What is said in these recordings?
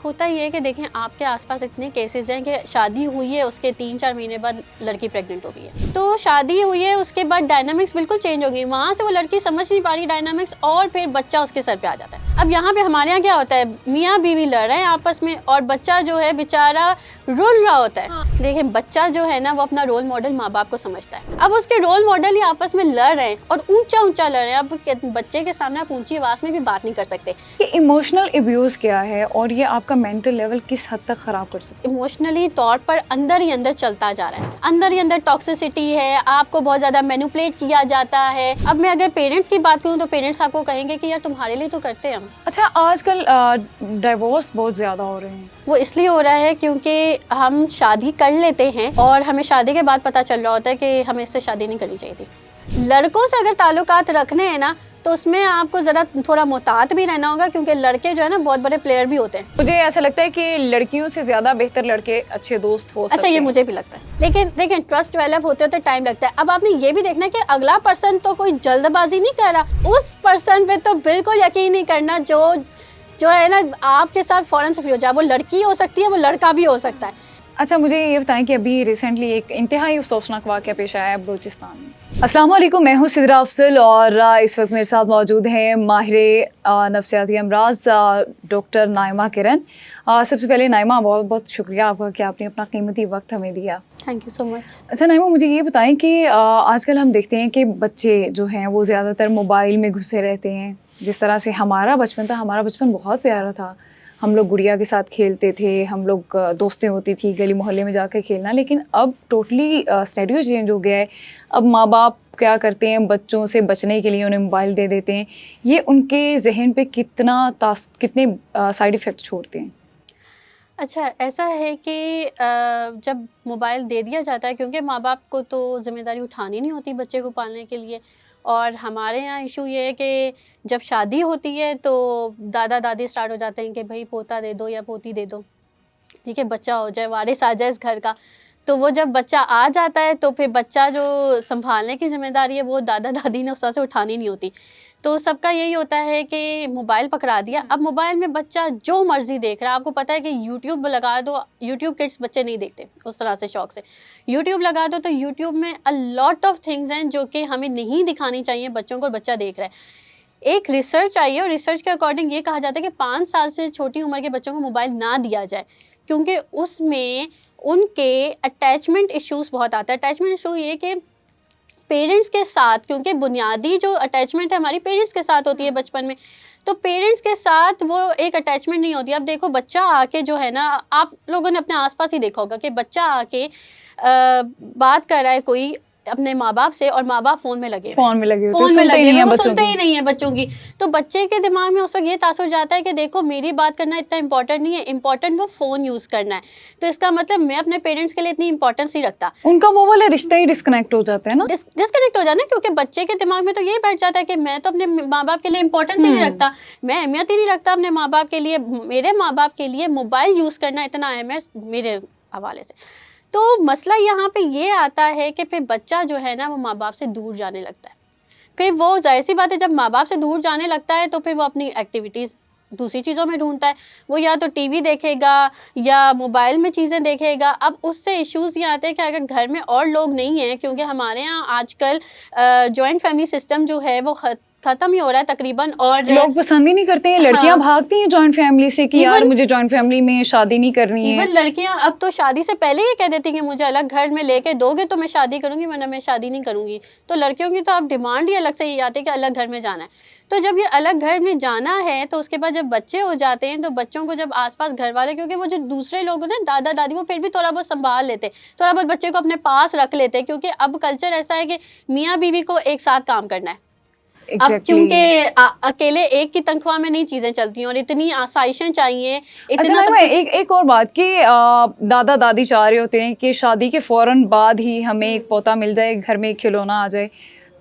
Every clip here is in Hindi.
होता ये है कि देखें आपके आसपास इतने केसेस हैं कि शादी हुई है उसके 3-4 महीने बाद लड़की प्रेग्नेंट हो गई है। तो शादी हुई है उसके बाद डायनामिक्स बिल्कुल चेंज हो गई, वहाँ से वो लड़की समझ नहीं पा रही डायनामिक्स और फिर बच्चा उसके सर पे आ जाता है। अब यहाँ पे हमारे यहाँ क्या होता है, मियाँ बीवी लड़ रहे हैं आपस में और बच्चा जो है बेचारा रुल रहा होता है। देखें बच्चा जो है ना वो अपना रोल मॉडल माँ बाप को समझता है। अब उसके रोल मॉडल ही आपस में लड़ रहे हैं और ऊंचा ऊंचा लड़ रहे हैं। अब बच्चे के सामने आप ऊंची आवाज में भी बात नहीं कर सकते। ये इमोशनल अब्यूज़ क्या है और ये आपका मेंटल लेवल किस हद तक ख़राब कर सकता इमोशनली तौर पर अंदर ही अंदर चलता जा रहा है, अंदर ही अंदर टॉक्सिसिटी है, आपको बहुत ज़्यादा मैनिपुलेट किया जाता है। अब मैं अगर पेरेंट्स की बात करूँ तो पेरेंट्स आपको कहेंगे कि यार तुम्हारे लिए तो करते हैं हम। अच्छा, आजकल डिवोर्स बहुत ज़्यादा हो रहे हैं। वो इसलिए हो रहा है क्योंकि हम शादी कर लेते हैं और हमें शादी के बाद पता चल रहा होता है कि हमें इससे शादी नहीं करनी चाहिए थी। लड़कों से अगर ताल्लुकात रखने हैं ना तो उसमें आपको ज़रा थोड़ा मोहतात भी रहना होगा, क्योंकि लड़के जो है ना बहुत बड़े प्लेयर भी होते हैं। मुझे ऐसा लगता है कि लड़कियों से ज़्यादा बेहतर लड़के अच्छे दोस्त हो सकते अच्छा, ये हैं। मुझे भी लगता है, लेकिन देखिए ट्रस्ट डेवलप होते होते टाइम लगता है। अब आपने ये भी देखना है कि अगला पर्सन तो कोई जल्दबाजी नहीं कर रहा, उस पर्सन पे तो बिल्कुल यकीन नहीं करना जो है ना आपके साथ फौरन से फ्री हो जाए। वो लड़की हो सकती है, वो लड़का भी हो सकता है। अच्छा, मुझे ये बताएं कि अभी रिसेंटली एक इंतहाई अफसोसनाक वाक़या पेश आया है बलूचिस्तान में। अस्सलाम वालेकुम, मैं हूँ सिद्रा अफजल और इस वक्त मेरे साथ मौजूद हैं माहिर नफ्सियाती अमराज डॉक्टर नाइमा किरण। सबसे पहले नाइमा, बहुत बहुत शुक्रिया आपका कि आपने अपना कीमती वक्त हमें दिया। Thank you so much. अच्छा नाइमा, मुझे ये बताएं कि आजकल हम देखते हैं कि बच्चे जो हैं वो ज़्यादातर मोबाइल में घुसे रहते हैं। जिस तरह से हमारा बचपन था, हमारा बचपन बहुत प्यारा था। हम लोग गुड़िया के साथ खेलते थे, हम लोग दोस्तें होती थी गली मोहल्ले में जाकर खेलना। लेकिन अब टोटली स्टेडियो चेंज हो गया है। अब माँ बाप क्या करते हैं, बच्चों से बचने के लिए उन्हें मोबाइल दे देते हैं। ये उनके जहन पे कितने साइड इफ़ेक्ट छोड़ते हैं? अच्छा, ऐसा है कि जब मोबाइल दे दिया जाता है, क्योंकि माँ बाप को तो ज़िम्मेदारी उठानी नहीं होती बच्चे को पालने के लिए। और हमारे यहाँ इशू ये है कि जब शादी होती है तो दादा दादी स्टार्ट हो जाते हैं कि भाई पोता दे दो या पोती दे दो, ठीक है, बच्चा हो जाए, वारिस आ जाए इस घर का। तो वो जब बच्चा आ जाता है तो फिर बच्चा जो सँभालने की ज़िम्मेदारी है वो दादा-दादी ने उस तरह से उठानी नहीं होती। तो सबका यही होता है कि मोबाइल पकड़ा दिया। अब मोबाइल में बच्चा जो मर्ज़ी देख रहा है। आपको पता है कि यूट्यूब लगा दो, यूट्यूब किड्स बच्चे नहीं देखते उस तरह से शौक से। यूट्यूब लगा दो तो यूट्यूब में अ लॉट ऑफ थिंग्स हैं जो कि हमें नहीं दिखानी चाहिए बच्चों को, और बच्चा देख रहा है। एक रिसर्च आई है और रिसर्च के अकॉर्डिंग ये कहा जाता है कि 5 साल से छोटी उम्र के बच्चों को मोबाइल ना दिया जाए, क्योंकि उसमें उनके अटैचमेंट इश्यूज़ बहुत आता है। अटैचमेंट इशू ये कि पेरेंट्स के साथ, क्योंकि बुनियादी जो अटैचमेंट है हमारी पेरेंट्स के साथ होती है बचपन में, तो पेरेंट्स के साथ वो एक अटैचमेंट नहीं होती। अब देखो बच्चा आके जो है ना, आप लोगों ने अपने आस-पास ही देखा होगा कि बच्चा आके बात कर रहा है कोई अपने माँ-बाप से और माँ-बाप फ़ोन में लगे हुए हैं। फ़ोन में लगे होते हैं, फ़ोन में सुनते ही लगे नहीं हुए हैं, हैं वो बच्चों सुनते की। ही नहीं है बच्चों की। तो बच्चे के दिमाग में उस वक़्त ये तासुर जाता है कि देखो मेरी बात करना इतना इम्पोर्टेंट नहीं है, इम्पोर्टेंट वो फ़ोन यूज़ करना है। तो इसका मतलब मैं अपने पेरेंट्स के लिए इतनी इम्पोर्टेंस नहीं रखता। उनका वो वाला रिश्ता ही डिस्कनेक्ट हो जाता है ना? डिस्कनेक्ट हो जाना, क्योंकि बच्चे के दिमाग में तो यही बैठ जाता है कि मैं तो अपने माँ-बाप के लिए इम्पोर्टेंस ही नहीं रखता, मैं अहमियत ही नहीं रखता अपने माँ-बाप के लिए। मेरे माँ-बाप के लिए मोबाइल यूज़ करना इतना अहम है मेरे हवाले से। तो मसला यहाँ पे ये आता है कि फिर बच्चा जो है ना वो माँ-बाप से दूर जाने लगता है। फिर वो ज़ाहिर-सी बात है, जब माँ-बाप से दूर जाने लगता है तो फिर वो अपनी एक्टिविटीज़ दूसरी चीज़ों में ढूँढता है। वो या तो टीवी देखेगा या मोबाइल में चीज़ें देखेगा। अब उससे इश्यूज़ ये आते हैं कि अगर घर में और लोग नहीं हैं, क्योंकि हमारे यहाँ आजकल जॉइंट फैमिली सिस्टम जो है वो ख़त्म ही हो रहा है तकरीबन। और लोग पसंद ही नहीं करते हैं, लड़कियां हाँ, भागती हैं जॉइंट फैमिली से कि यार इवन मुझे जॉइंट फैमिली में शादी नहीं करनी है। इवन लड़कियां अब तो शादी से पहले ही कह देती हैं कि मुझे अलग घर में लेके दोगे तो मैं शादी करूंगी, वरना मैं शादी नहीं करूंगी। तो लड़कियों की तो अब डिमांड ही अलग से ये आती है कि अलग घर में जाना है। तो जब ये अलग घर में जाना है तो उसके बाद जब बच्चे हो जाते हैं तो बच्चों को जब आसपास घर वाले, क्योंकि वो जो दूसरे लोग होते हैं दादा दादी, वो फिर भी थोड़ा बहुत संभाल लेते, थोड़ा बहुत बच्चे को अपने पास रख लेते, क्योंकि अब कल्चर ऐसा है कि मियाँ बीवी को एक साथ काम करना है। अब एग्जैक्टली क्योंकि अकेले एक की तनख्वाह में नहीं चीज़ें चलती हैं और इतनी आसाइशें चाहिए, अच्छा इतना नहीं, सब मैं कुछ। एक और बात कि दादा दादी चाह रहे होते हैं कि शादी के फौरन बाद ही हमें एक पोता मिल जाए, घर में एक खिलौना आ जाए।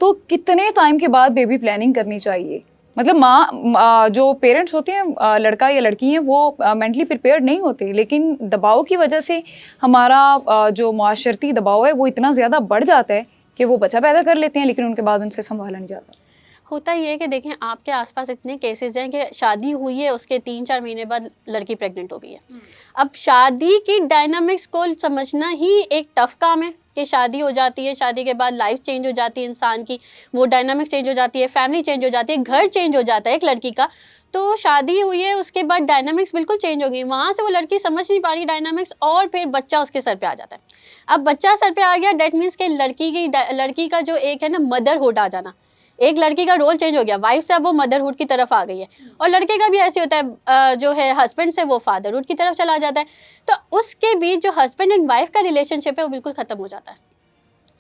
तो कितने टाइम के बाद बेबी प्लानिंग करनी चाहिए? मतलब जो पेरेंट्स होते हैं, लड़का या लड़की हैं, वो मेंटली प्रिपेयर्ड नहीं होते, लेकिन दबाव की वजह से हमारा जो माशरती दबाव है वो इतना ज़्यादा बढ़ जाता है कि वो बच्चा पैदा कर लेते हैं, लेकिन उनके बाद उनसे संभाला नहीं जाता। होता ये है कि देखें, आपके आसपास इतने केसेस हैं कि शादी हुई है, उसके 3-4 महीने बाद लड़की प्रेग्नेंट हो गई है। अब शादी की डायनामिक्स को समझना ही एक टफ काम है कि शादी हो जाती है, शादी के बाद लाइफ चेंज हो जाती है इंसान की, वो डायनामिक्स चेंज हो जाती है, फैमिली चेंज हो जाती है, घर चेंज हो जाता है एक लड़की का। तो शादी हुई है, उसके बाद डायनामिक्स बिल्कुल चेंज हो गई, वहाँ से वो लड़की समझ नहीं पा रही डायनामिक्स, और फिर बच्चा उसके सर पे आ जाता है। अब बच्चा सर पे आ गया, डेट मीन्स कि लड़की का जो एक है ना मदरहुड आ जाना, एक लड़की का रोल चेंज हो गया, वाइफ से अब वो मदरहुड की तरफ आ गई है। और लड़के का भी ऐसे होता है, जो है हस्बैंड से वो फादरहुड की तरफ चला जाता है। तो उसके बीच जो हस्बैंड एंड वाइफ का रिलेशनशिप है वो बिल्कुल खत्म हो जाता है।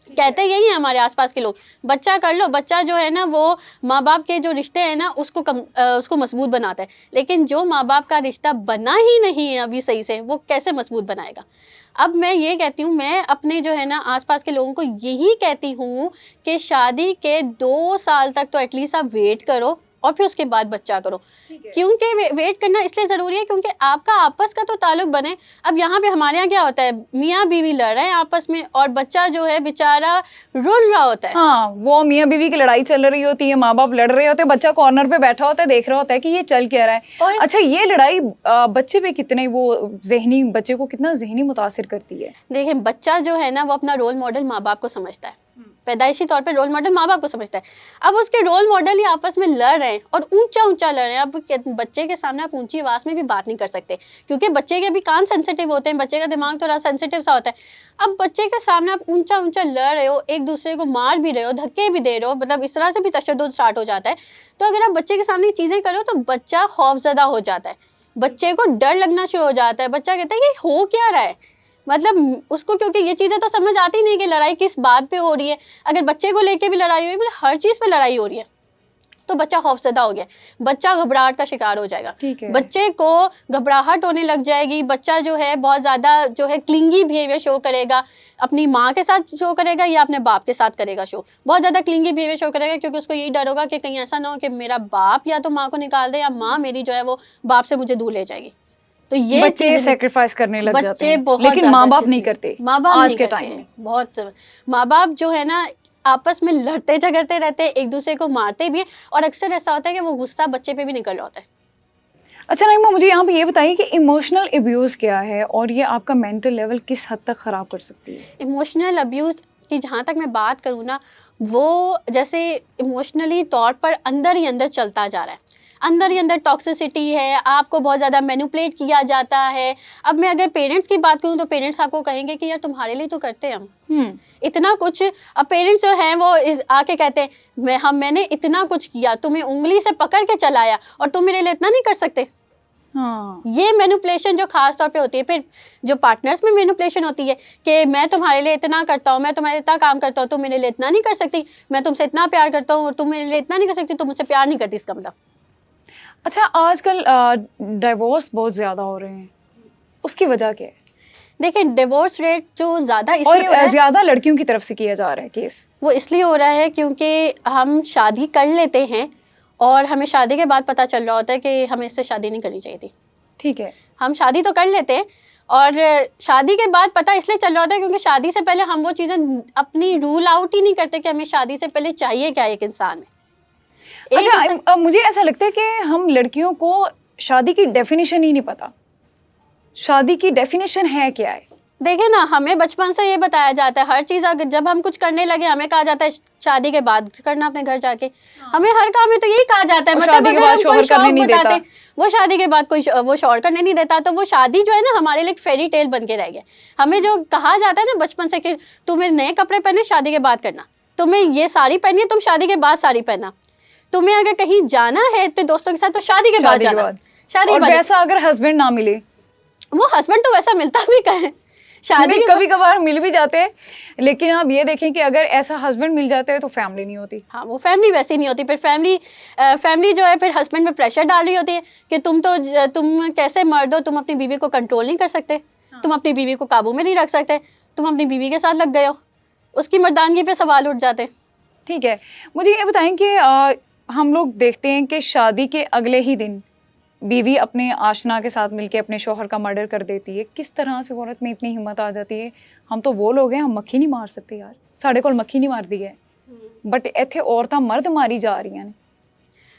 कहते यही है हमारे आसपास के लोग, बच्चा कर लो, बच्चा जो है ना वो माँ बाप के जो रिश्ते हैं ना उसको मजबूत बनाता है, लेकिन जो माँ बाप का रिश्ता बना ही नहीं है अभी सही से, वो कैसे मजबूत बनाएगा। अब मैं ये कहती हूँ, मैं अपने जो है ना आसपास के लोगों को यही कहती हूँ कि शादी के 2 साल तक तो एटलीस्ट आप वेट करो और फिर उसके बाद बच्चा करो। क्योंकि वेट करना इसलिए ज़रूरी है क्योंकि आपका आपस का तो ताल्लुक बने। अब यहाँ पे हमारे यहाँ क्या होता है, मियाँ बीवी लड़ रहे हैं आपस में और बच्चा जो है बेचारा रुल रहा होता है। हाँ, वो मियाँ बीवी की लड़ाई चल रही होती है, माँ बाप लड़ रहे होते हैं, बच्चा कॉर्नर पे बैठा होता है, देख रहा होता है कि ये चल क्या रहा है। और अच्छा, ये लड़ाई बच्चे पे कितने बच्चे को कितना ज़हनी मुतासिर करती है? देखिए, बच्चा जो है ना वो अपना रोल मॉडल माँ बाप को समझता है, पैदाइशी तौर पे रोल मॉडल माँ बाप को समझता है। अब उसके रोल मॉडल ही आपस में लड़ रहे हैं और ऊंचा ऊंचा लड़ रहे हैं। अब बच्चे के सामने आप ऊंची आवाज में भी बात नहीं कर सकते क्योंकि बच्चे के भी कान सेंसिटिव होते हैं, बच्चे का दिमाग थोड़ा सेंसिटिव सा होता है। अब बच्चे के सामने आप ऊंचा ऊंचा लड़ रहे हो, एक दूसरे को मार भी रहे हो, धक्के भी दे रहे हो, मतलब इस तरह से भी तशद्दुद स्टार्ट हो जाता है। तो अगर आप बच्चे के सामने चीजें करो तो बच्चा खौफजदा हो जाता है, बच्चे को डर लगना शुरू हो जाता है। बच्चा कहता है ये हो क्या रहा है, मतलब उसको, क्योंकि ये चीज़ें तो समझ आती नहीं कि लड़ाई किस बात पे हो रही है। अगर बच्चे को लेके भी लड़ाई हो रही है, मतलब हर चीज़ पे लड़ाई हो रही है, तो बच्चा खौफजदा हो गया, बच्चा घबराहट का शिकार हो जाएगा। ठीक है। बच्चे को घबराहट होने लग जाएगी, बच्चा जो है बहुत ज़्यादा जो है क्लिंगी बिहेवियर शो करेगा, अपनी माँ के साथ शो करेगा या अपने बाप के साथ करेगा शो, बहुत ज़्यादा क्लिंगी बिहेवियर शो करेगा क्योंकि उसको यही डर होगा कि कहीं ऐसा ना हो कि मेरा बाप या तो माँ को निकाल दे या माँ मेरी जो है वो बाप से मुझे दूर ले जाएगी। तो ये बच्चे सेक्रीफाइस करने लग जाते बच्चे हैं, बहुत लेकिन ज़्यादा माँ बाप चीज़ नहीं करते माँ बाप आज नहीं के करते टाइम में। बहुत माँ बाप जो है ना आपस में लड़ते झगड़ते रहते हैं, एक दूसरे को मारते भी हैं और अक्सर ऐसा होता है कि वो गुस्सा बच्चे पे भी निकल रहा होता है। अच्छा नाइमा, मुझे यहाँ पे ये बताइए कि इमोशनल अब्यूज़ क्या है और ये आपका मेंटल लेवल किस हद तक ख़राब कर सकती है? इमोशनल अब्यूज़ की जहाँ तक मैं बात करूँ ना, वो जैसे इमोशनली तौर पर अंदर ही अंदर चलता जा रहा है, अंदर ही अंदर टॉक्सिसिटी है, आपको बहुत ज़्यादा मैनिपुलेट किया जाता है। अब मैं अगर पेरेंट्स की बात करूँ तो पेरेंट्स आपको कहेंगे कि यार तुम्हारे लिए तो करते हैं हम इतना कुछ। अब पेरेंट्स जो हैं वो आके कहते हैं मैंने इतना कुछ किया, तुम्हें उंगली से पकड़ के चलाया और तुम मेरे लिए इतना नहीं कर सकते। हाँ। ये मैनिपुलेशन जो खास तौर पे होती है, फिर जो पार्टनर्स में मैनिपुलेशन होती है कि मैं तुम्हारे लिए इतना करता हूँ, मैं तुम्हारे इतना काम करता हूँ, तुम मेरे लिए इतना नहीं कर सकती, मैं तुमसे इतना प्यार करता हूँ और तुम मेरे लिए इतना नहीं कर सकती, तुम मुझसे प्यार नहीं करती, इसका मतलब। अच्छा, आजकल डिवोर्स बहुत ज़्यादा हो रहे हैं, उसकी वजह क्या है? देखिए, डिवोर्स रेट जो ज़्यादा इसलिए हो रहा और है, ज़्यादा लड़कियों की तरफ से किया जा रहा है केस। वो इसलिए हो रहा है क्योंकि हम शादी कर लेते हैं और हमें शादी के बाद पता चल रहा होता है कि हमें इससे शादी नहीं करनी चाहिए थी। ठीक है। हम शादी तो कर लेते हैं और शादी के बाद पता इसलिए चल रहा होता है क्योंकि शादी से पहले हम वो चीज़ें अपनी रूल आउट ही नहीं करते कि हमें शादी से पहले चाहिए क्या एक इंसान में। एक अच्छा, इंसान, मुझे ऐसा लगता है कि हम लड़कियों को शादी की डेफिनेशन ही नहीं पता। शादी की डेफिनेशन है क्या है? देखिए ना, हमें बचपन से ये बताया जाता है, हर चीज़ अगर जब हम कुछ करने लगे हमें कहा जाता है शादी के बाद करना अपने घर जाके। हमें हर काम में तो यही कहा जाता है, और मतलब शादी के अगर बाद हम कोई शौहर करने शौक नहीं बताते देता। हैं, वो शादी के बाद वो शौहर करने नहीं देता, तो वो शादी जो है ना हमारे लिए एक फेरी टेल बन के रह गया। हमें जो कहा जाता है ना बचपन से कि तुम्हें नए कपड़े पहने शादी के बाद करना, तुम्हें ये साड़ी पहनी है तुम शादी के बाद साड़ी पहना, तुम्हें अगर कहीं जाना है अपने दोस्तों के साथ तो शादी के बाद जाना, शादी के और बाद। वैसा अगर हस्बैंड ना मिले, वो हस्बैंड तो वैसा मिलता भी कहे शादी नहीं, के कभी कभार मिल भी जाते हैं, लेकिन आप ये देखें कि अगर ऐसा हस्बैंड मिल जाता है तो फैमिली नहीं होती। हाँ, वो फैमिली वैसी नहीं होती, फिर फैमिली जो है फिर हस्बैंड पे प्रेशर डाल रही होती है कि तुम कैसे मर्द हो, तुम अपनी बीवी को कंट्रोल नहीं कर सकते, तुम अपनी बीवी को काबू में नहीं रख सकते, तुम अपनी बीवी के साथ लग गए हो, उसकी मर्दानगी पे सवाल उठ जाते हैं। ठीक है, मुझे ये बताएं कि हम लोग देखते हैं कि शादी के अगले ही दिन बीवी अपने आशना के साथ मिलके अपने शौहर का मर्डर कर देती है। किस तरह से औरत में इतनी हिम्मत आ जाती है? हम तो वो लोग हैं, हम मक्खी नहीं मार सकते यार, साढ़े को मक्खी नहीं मार दी है। बट इत्थे औरतां मर्द मारी जा रही हैं।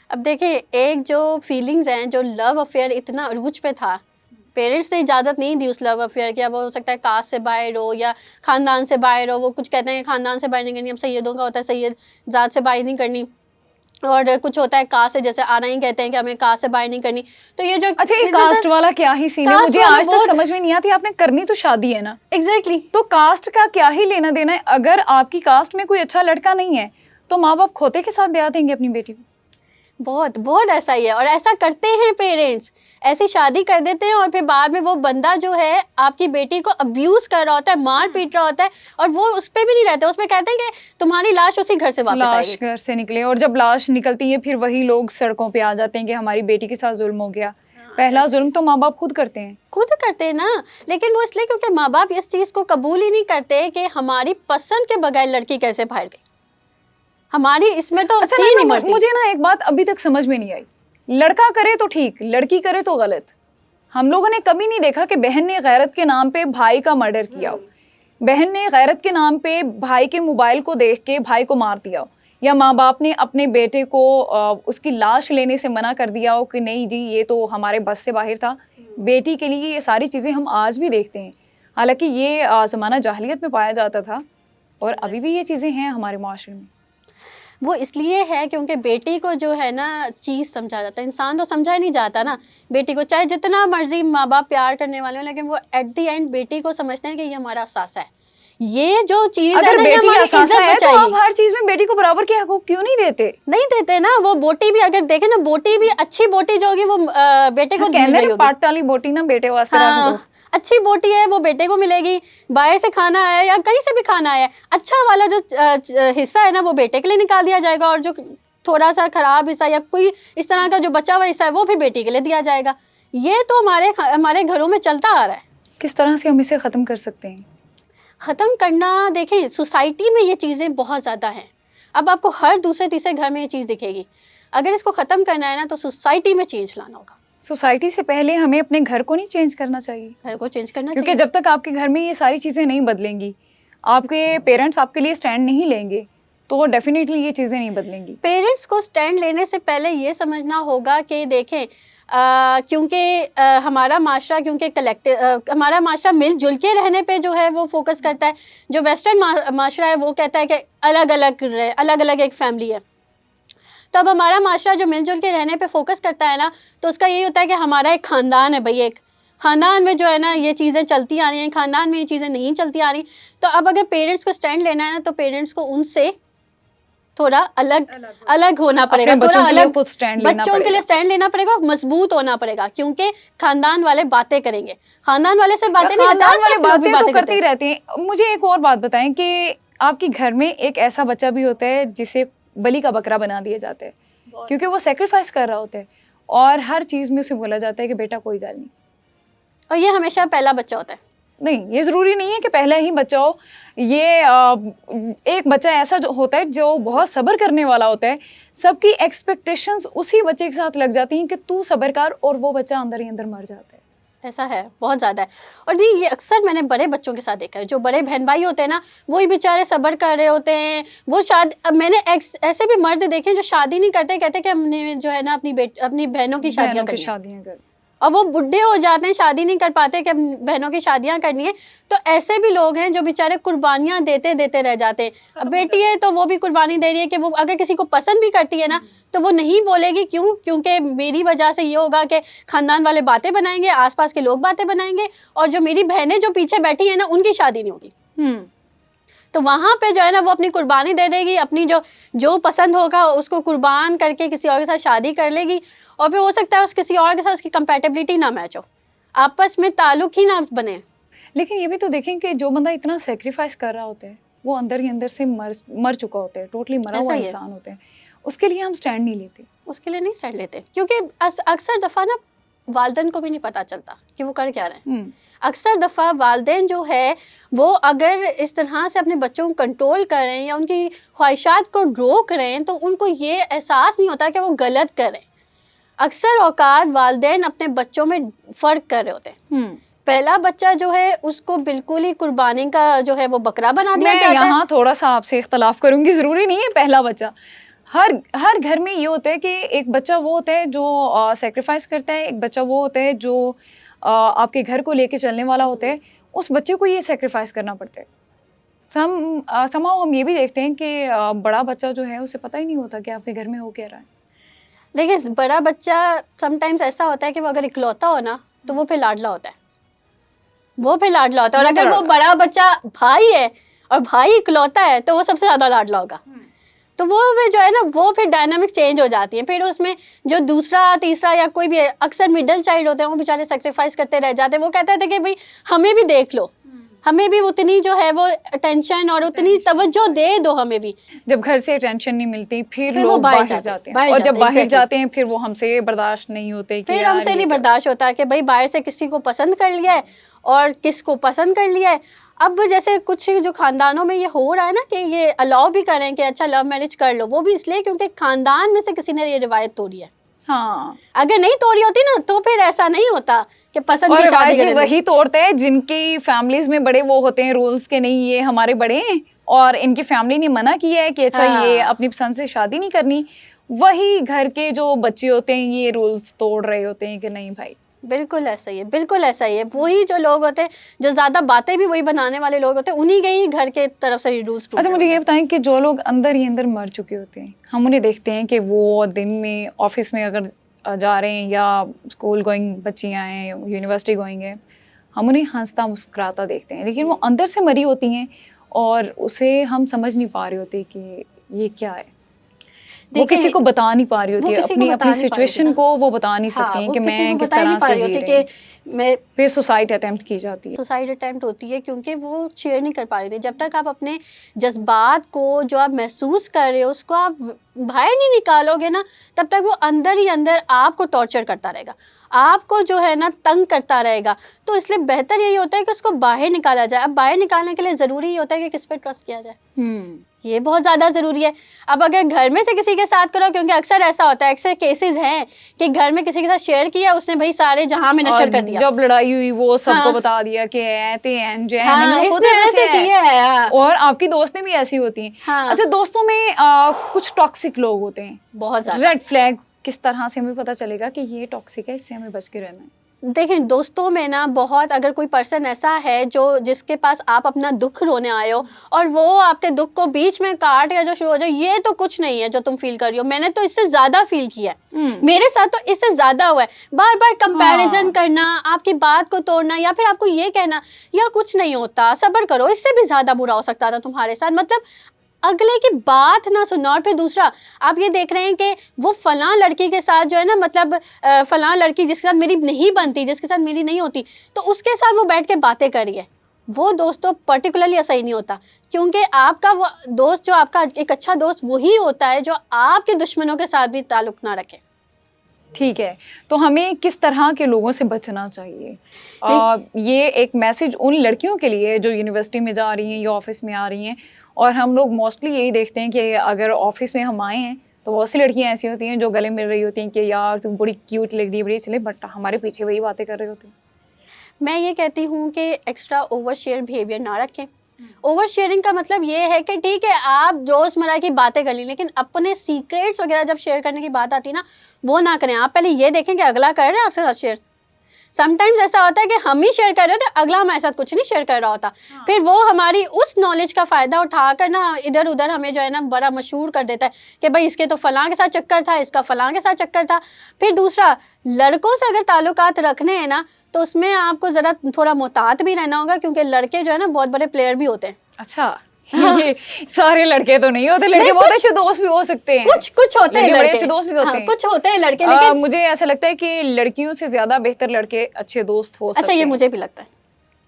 अब देखिए, एक जो फीलिंग्स हैं, जो लव अफेयर इतना अरूज पे था, पेरेंट्स ने इजाज़त नहीं दी उस लव अफेयर की। अब हो सकता है कास्ट से बाहर हो या ख़ानदान से बाहर हो, वो कुछ कहते हैं ख़ानदान से बाहर नहीं करनी, अब सैयदों का होता है सैयद ज़ात से बाहर नहीं करनी, और कुछ होता है कास्ट से, जैसे आना ही कहते हैं कि हमें कास्ट से बाहर नहीं करनी। तो ये जो अच्छा, ये कास्ट वाला क्या ही सीन है, कास्ट मुझे वाला आज तक बहुत समझ में नहीं आती। आपने करनी तो शादी है ना, एग्जैक्टली तो कास्ट का क्या ही लेना देना है। अगर आपकी कास्ट में कोई अच्छा लड़का नहीं है तो माँ बाप खोते के साथ ब्याह देंगे अपनी बेटी को। बहुत बहुत ऐसा ही है, और ऐसा करते हैं पेरेंट्स, ऐसी शादी कर देते हैं और फिर बाद में वो बंदा जो है आपकी बेटी को अब्यूज कर रहा होता है, मार पीट रहा होता है, और वो उस पे भी नहीं रहते, उसमें कहते हैं कि तुम्हारी लाश उसी घर से वापस लाश आएगी। घर से निकले, और जब लाश निकलती है फिर वही लोग सड़कों पे आ जाते हैं कि हमारी बेटी के साथ जुल्म हो गया। पहला जुल्म तो माँ बाप खुद करते हैं। खुद करते हैं ना, लेकिन वो इसलिए क्योंकि माँ बाप इस चीज को कबूल ही नहीं करते कि हमारी पसंद के बगैर लड़की कैसे बाहर गई, हमारी इसमें तो अच्छा, थी नहीं नहीं, मर्जी। मुझे ना एक बात अभी तक समझ में नहीं आई, लड़का करे तो ठीक, लड़की करे तो गलत। हम लोगों ने कभी नहीं देखा कि बहन ने गैरत के नाम पे भाई का मर्डर किया हो, बहन ने गैरत के नाम पे भाई के मोबाइल को देख के भाई को मार दिया हो, या माँ बाप ने अपने बेटे को उसकी लाश लेने से मना कर दिया हो कि नहीं जी ये तो हमारे बस से बाहर था। बेटी के लिए ये सारी चीज़ें हम आज भी देखते हैं। हालांकि ये ज़माना जाहिलियत में पाया जाता था और अभी भी ये चीज़ें हैं हमारे माशरे में। वो इसलिए है क्योंकि बेटी को जो है ना चीज़ समझा जाता है, इंसान तो समझा ही नहीं जाता ना बेटी को, चाहे जितना मर्जी माँ बाप प्यार करने वाले हो, लेकिन वो एट द एंड बेटी को समझते हैं कि ये हमारा सासा है, ये जो चीज़ है अगर ना, ये बेटी हमारी असासा इज्जत है तो बचाएगी। आप हर चीज में बेटी को बराबर के हकूक क्यों नहीं देते? नहीं देते ना, वो बोटी भी अगर देखे ना, बोटी भी अच्छी बोटी जो होगी वो बेटे को मिल कहते रही हैं होगी। पाट वाली बोटी ना बेटे वास्ते रख दो। हाँ, अच्छी बोटी है वो बेटे को मिलेगी, बाहर से खाना आया या कहीं से भी खाना आया, अच्छा वाला जो हिस्सा है ना वो बेटे के लिए निकाल दिया जाएगा, और जो थोड़ा सा खराब हिस्सा या कोई इस तरह का जो बचा हुआ हिस्सा है वो भी बेटी के लिए दिया जाएगा। ये तो हमारे घरों में चलता आ रहा है। किस तरह से हम इसे खत्म कर सकते हैं? ख़त्म करना, देखें सोसाइटी में ये चीज़ें बहुत ज़्यादा हैं, अब आपको हर दूसरे तीसरे घर में ये चीज़ दिखेगी। अगर इसको ख़त्म करना है ना तो सोसाइटी में चेंज लाना होगा। सोसाइटी से पहले हमें अपने घर को नहीं चेंज करना चाहिए, घर को चेंज करना क्योंकि चाहिए। जब तक आपके घर में ये सारी चीज़ें नहीं बदलेंगी, आपके पेरेंट्स आपके लिए स्टैंड नहीं लेंगे, तो डेफिनेटली ये चीज़ें नहीं बदलेंगी। पेरेंट्स को स्टैंड लेने से पहले ये समझना होगा कि देखें, क्योंकि हमारा माशरा, क्योंकि कलेक्टिव हमारा माशरा मिलजुल के रहने पे जो है वो फोकस करता है। जो वेस्टर्न माशरा है वो कहता है कि अलग अलग रहे, अलग अलग एक फैमिली है। तो अब हमारा माशरा जो मिलजुल के रहने पे फोकस करता है ना, तो उसका यही होता है कि हमारा एक ख़ानदान है भाई, एक ख़ानदान में जो है ना ये चीज़ें चलती आ रही हैं, ख़ानदान में ये चीज़ें नहीं चलती आ रही। तो अब अगर पेरेंट्स को स्टैंड लेना है ना, तो पेरेंट्स को उनसे थोड़ा अलग होना पड़ेगा, बच्चों थोड़ा के लिए अलग, खुद स्टैंड लेना बच्चों के लिए स्टैंड लेना पड़ेगा, मजबूत होना पड़ेगा, क्योंकि खानदान वाले बातें करेंगे, खानदान वाले से बातें नहीं करते, खानदान वाले आस-पास के लोग भी बातें तो बातें करते ही हैं। रहते हैं। मुझे एक और बात बताएं कि आपके घर में एक ऐसा बच्चा भी होता है जिसे बलि का बकरा बना दिया जाता है, क्योंकि वो सेक्रीफाइस कर रहा होता है, और हर चीज़ में उसे बोला जाता है कि बेटा कोई गल नहीं। और ये हमेशा पहला बच्चा होता है। नहीं, ये ज़रूरी नहीं है कि पहला ही बच्चा हो। ये एक बच्चा ऐसा जो होता है जो बहुत सब्र करने वाला होता है, सबकी एक्सपेक्टेशंस उसी बच्चे के साथ लग जाती हैं कि तू सब्र कर, और वो बच्चा अंदर ही अंदर मर जाता है। ऐसा है, बहुत ज़्यादा है। और नहीं, ये अक्सर मैंने बड़े बच्चों के साथ देखा है, जो बड़े बहन भाई होते हैं ना, वही बेचारे सब्र कर रहे होते हैं। वो अब मैंने ऐसे भी मर्द देखे हैं जो शादी नहीं करते, कहते कि हमने जो है ना अपनी बहनों की शादियाँ करनी है, और वो बुढ़े हो जाते हैं, शादी नहीं कर पाते कि बहनों की शादियां करनी है। तो ऐसे भी लोग हैं जो बेचारे कुर्बानियां देते देते रह जाते हैं। अब बेटी है तो वो भी कुर्बानी दे रही है कि वो अगर किसी को पसंद भी करती है ना, तो वो नहीं बोलेगी, क्यों? क्योंकि मेरी वजह से ये होगा कि खानदान वाले बातें बनाएंगे, आसपास के लोग बातें बनाएंगे, और जो मेरी बहनें जो पीछे बैठी है ना, उनकी शादी नहीं होगी। तो वहाँ पे जो है ना वो अपनी कुर्बानी दे देगी, अपनी जो पसंद होगा उसको कुर्बान करके किसी और के साथ शादी कर लेगी, और फिर हो सकता है उस किसी और के साथ उसकी कंपैटिबिलिटी ना मैच हो, आपस में ताल्लुक ही ना बने। लेकिन ये भी तो देखें कि जो बंदा इतना सेक्रीफाइस कर रहा होता है वो अंदर ही अंदर से मर चुका होता है, टोटली मरा हुआ इंसान होता है, उसके लिए हम स्टैंड नहीं लेते। उसके लिए नहीं स्टैंड लेते, क्योंकि अक्सर दफ़ा ना वालिदैन को भी नहीं पता चलता कि वो कर क्या रहे हैं। अक्सर दफ़ा वालिदैन जो है वो अगर इस तरह से अपने बच्चों को कंट्रोल कर रहे हैं या उनकी ख्वाहिशात को रोक रहे हैं, तो उनको ये एहसास नहीं होता कि वो गलत कर रहे हैं। अक्सर औकात वालिदैन अपने बच्चों में फ़र्क कर रहे होते हैं। पहला बच्चा जो है उसको बिल्कुल ही कुर्बानी का जो है वो बकरा बना दिया मैं जाता है। यहाँ थोड़ा सा आपसे इख्तलाफ करूंगी, जरूरी नहीं है पहला बच्चा। हर हर घर में ये होता है कि एक बच्चा वो होता है जो सेक्रीफाइस करता है, एक बच्चा वो होता है जो आपके घर को लेके चलने वाला होता है। उस बच्चे को ये सेक्रीफाइस करना पड़ता है। हम ये भी देखते हैं कि बड़ा बच्चा जो है उसे पता ही नहीं होता कि आपके घर में हो क्या रहा है। लेकिन बड़ा बच्चा समटाइम्स ऐसा होता है कि वो अगर इकलौता हो ना तो वो फिर लाडला होता है, वो फिर लाडला होता है। और अगर वो बड़ा बच्चा भाई है और भाई इकलौता है तो वो सबसे ज्यादा लाडला होगा। तो वो फिर जो है ना वो फिर डायनामिक्स चेंज हो जाती है। फिर उसमें जो दूसरा तीसरा या कोई भी अक्सर मिडिल चाइल्ड होते हैं वो बेचारे सेक्रीफाइस करते रह जाते हैं। वो कहते थे कि भाई हमें भी देख लो, हमें भी उतनी जो है वो अटेंशन और उतनी तवज्जो दे दो हमें भी। जब घर से अटेंशन नहीं मिलती फिर वो लोग बाहर बाहर जाते हैं, बाहर और जब बाहर exactly। जाते हैं फिर वो हमसे बर्दाश्त नहीं होते कि फिर यार हमसे ये नहीं क्या। बर्दाश्त होता कि भाई बाहर से किसी को पसंद कर लिया है और किसको पसंद कर लिया है। अब जैसे कुछ जो खानदानों में ये हो रहा है ना कि ये अलाउ भी करें कि अच्छा लव मैरिज कर लो, वो भी इसलिए क्योंकि खानदान में से किसी ने ये रिवायत तोड़ी है। हाँ, अगर नहीं तोड़ी होती ना तो फिर ऐसा नहीं होता कि पसंद और की शादी रिवाज भी कर लो। वही तोड़ते हैं जिनकी फैमिलीज में बड़े वो होते हैं रूल्स के, नहीं ये हमारे बड़े हैं और इनकी फैमिली ने मना किया है कि अच्छा ये हाँ। अपनी पसंद से शादी नहीं करनी। वही घर के जो बच्चे होते हैं ये रूल्स तोड़ रहे होते हैं कि नहीं भाई। बिल्कुल ऐसा ही है, बिल्कुल ऐसा ही है। वही जो लोग होते हैं जो ज्यादा बातें भी वही बनाने वाले लोग होते हैं, उन्हीं के ही घर के तरफ से रूल्स। अच्छा मुझे ये बताएं कि जो लोग अंदर ही अंदर मर चुके होते हैं, हम उन्हें देखते हैं कि वो दिन में ऑफिस में अगर जा रहे हैं या स्कूल गोइंग बच्चियां हैं, यूनिवर्सिटी गोइंग है, हम उन्हें हंसता मुस्कुराता देखते हैं, लेकिन वो अंदर से मरी होती हैं और उसे हम समझ नहीं पा रहे होते कि ये क्या है। वो किसी को बता नहीं पा रही होती है, अपनी सिचुएशन को वो बता नहीं सकती हैं कि मैं किस तरह से जी रही हूँ। मैं फिर सुसाइड अटेम्प्ट की जाती है। सुसाइड अटेम्प्ट होती है क्योंकि वो शेयर नहीं कर पा रही थी। जब तक आप अपने जज्बात को जो आप महसूस कर रहे हो उसको आप बाहर नहीं निकालोगे ना, तब तक वो अंदर ही अंदर आपको टॉर्चर करता रहेगा, आपको जो है ना तंग करता रहेगा। तो इसलिए बेहतर यही होता है कि उसको बाहर निकाला जाए। अब बाहर निकालने के लिए ज़रूरी होता है कि किस पे ट्रस्ट किया जाए, ये बहुत ज़्यादा ज़रूरी है। अब अगर घर में से किसी के साथ करो, क्योंकि अक्सर ऐसा होता है, अक्सर केसेस हैं कि घर में किसी के साथ शेयर किया, उसने भाई सारे जहां में नशर कर दिया, जब लड़ाई हुई वो सबको हाँ। बता दिया कि इसने ऐसे किया है। और आपकी दोस्तें भी ऐसी होती हैं। हाँ। अच्छा दोस्तों में कुछ टॉक्सिक लोग होते हैं, बहुत ज़्यादा। रेड फ्लैग किस तरह से हमें पता चलेगा कि ये टॉक्सिक है, इससे हमें बच के रहना है? देखिए दोस्तों में ना बहुत, अगर कोई पर्सन ऐसा है जो जिसके पास आप अपना दुख रोने आए हो और वो आपके दुख को बीच में काट या जो शुरू हो जाए, ये तो कुछ नहीं है जो तुम फील कर रही हो, मैंने तो इससे ज्यादा फील किया है, मेरे साथ तो इससे ज्यादा हुआ है। बार बार कंपैरिजन करना, आपकी बात को तोड़ना, या फिर आपको ये कहना यार कुछ नहीं होता, सब्र करो, इससे भी ज्यादा बुरा हो सकता था तुम्हारे साथ। मतलब अगले की बात ना सुनना। और फिर दूसरा, आप ये देख रहे हैं कि वो फलां लड़की के साथ जो है ना, मतलब फलां लड़की जिसके साथ मेरी नहीं बनती, जिसके साथ मेरी नहीं होती, तो उसके साथ वो बैठ के बातें कर रही है। वो दोस्तों पर्टिकुलरली सही नहीं होता, क्योंकि आपका वो दोस्त, जो आपका एक अच्छा दोस्त वही होता है जो आपके दुश्मनों के साथ भी ताल्लुक ना रखे। ठीक है, तो हमें किस तरह के लोगों से बचना चाहिए? ये एक मैसेज उन लड़कियों के लिए जो यूनिवर्सिटी में जा रही हैं या ऑफिस में आ रही हैं, और हम लोग मोस्टली यही देखते हैं कि अगर ऑफिस में हम आए हैं तो बहुत सी लड़कियां ऐसी होती हैं जो गले मिल रही होती हैं कि यार तुम बड़ी क्यूट लग रही है, बड़ी चले, बट हमारे पीछे वही बातें कर रहे होते हैं। मैं ये कहती हूँ कि एक्स्ट्रा ओवर शेयर बिहेवियर ना रखें। ओवर शेयरिंग का मतलब ये है कि ठीक है आप रोजमर्रा की बातें कर ली, लेकिन अपने सीक्रेट्स वगैरह जब शेयर करने की बात आती है ना, वो ना करें। आप पहले ये देखें कि अगला कर रहा है आपके साथ शेयर। समटाइम्स ऐसा होता है कि हम ही शेयर कर रहे होते हैं, अगला हमारे साथ कुछ नहीं शेयर कर रहा होता। फिर वो हमारी उस नॉलेज का फ़ायदा उठाकर ना इधर उधर हमें जो है ना बड़ा मशहूर कर देता है कि भाई इसके तो फलां के साथ चक्कर था, इसका फलां के साथ चक्कर था। फिर दूसरा, लड़कों से अगर ताल्लुकात रखने हैं ना तो उसमें आपको ज़रा थोड़ा मोहतात भी रहना होगा, क्योंकि लड़के जो है ना बहुत बड़े प्लेयर भी होते हैं। अच्छा ये सारे लड़के तो नहीं होते, लड़के बहुत अच्छे दोस्त भी हो सकते हैं, कुछ होते हैं बड़े अच्छे दोस्त भी होते हैं, कुछ होते हैं लड़के। लेकिन मुझे ऐसा लगता है कि लड़कियों से ज्यादा बेहतर लड़के अच्छे दोस्त हो सकते हैं। अच्छा, ये मुझे भी लगता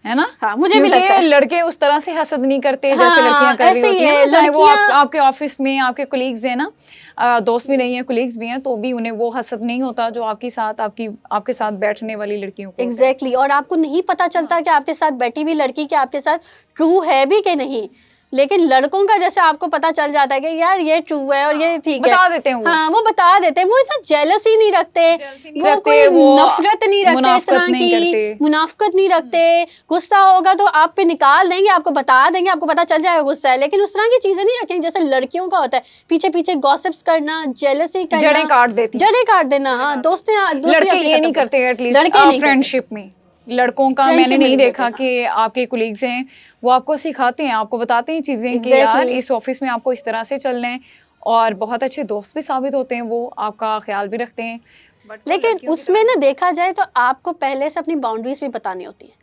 है ना? हाँ, मुझे भी लगता है। लड़के उस तरह से हसद नहीं करते जैसे लड़कियां कर रही होती हैं, चाहे वो आपके ऑफिस में आपके कोलीग्स हैं ना, दोस्त भी नहीं है कोलीग्स भी हैं, तो भी उन्हें वो हसद नहीं होता जो आपके साथ बैठने वाली लड़कियों को। एग्जैक्टली। और आपको नहीं पता चलता कि आपके साथ बैठी हुई लड़की के आपके साथ ट्रू है भी कि नहीं। लेकिन लड़कों का जैसे आपको पता चल जाता है कि यार ये ट्रू है और ये ठीक है, बता देते हैं वो। हाँ वो बता देते हैं, वो इतना जेलसी नहीं रखते, वो रखते, कोई वो नफरत नहीं रखते, इस मुनाफकत तरह नहीं की करते। मुनाफकत नहीं रखते। गुस्सा होगा तो आप पे निकाल देंगे, आपको बता देंगे, आपको पता चल जाएगा गुस्सा है, लेकिन उस तरह की चीजें नहीं रखेंगे जैसे लड़कियों का होता है, पीछे पीछे गॉसिप्स करना, जेलसी करना, जड़ें काट देती, जड़ें काट देना। हाँ, दोस्ती लड़के ये नहीं करते एटलीस्ट लड़के नहीं फ्रेंडशिप में। लड़कों का मैंने नहीं देखा कि आपके कोलीग्स हैं वो आपको सिखाते हैं, आपको बताते हैं चीजें कि यार इस ऑफिस में आपको इस तरह से चलना है, और बहुत अच्छे दोस्त भी साबित होते हैं, वो आपका ख्याल भी रखते हैं। लेकिन उसमें ना देखा जाए तो आपको पहले से अपनी बाउंड्रीज भी बतानी होती है।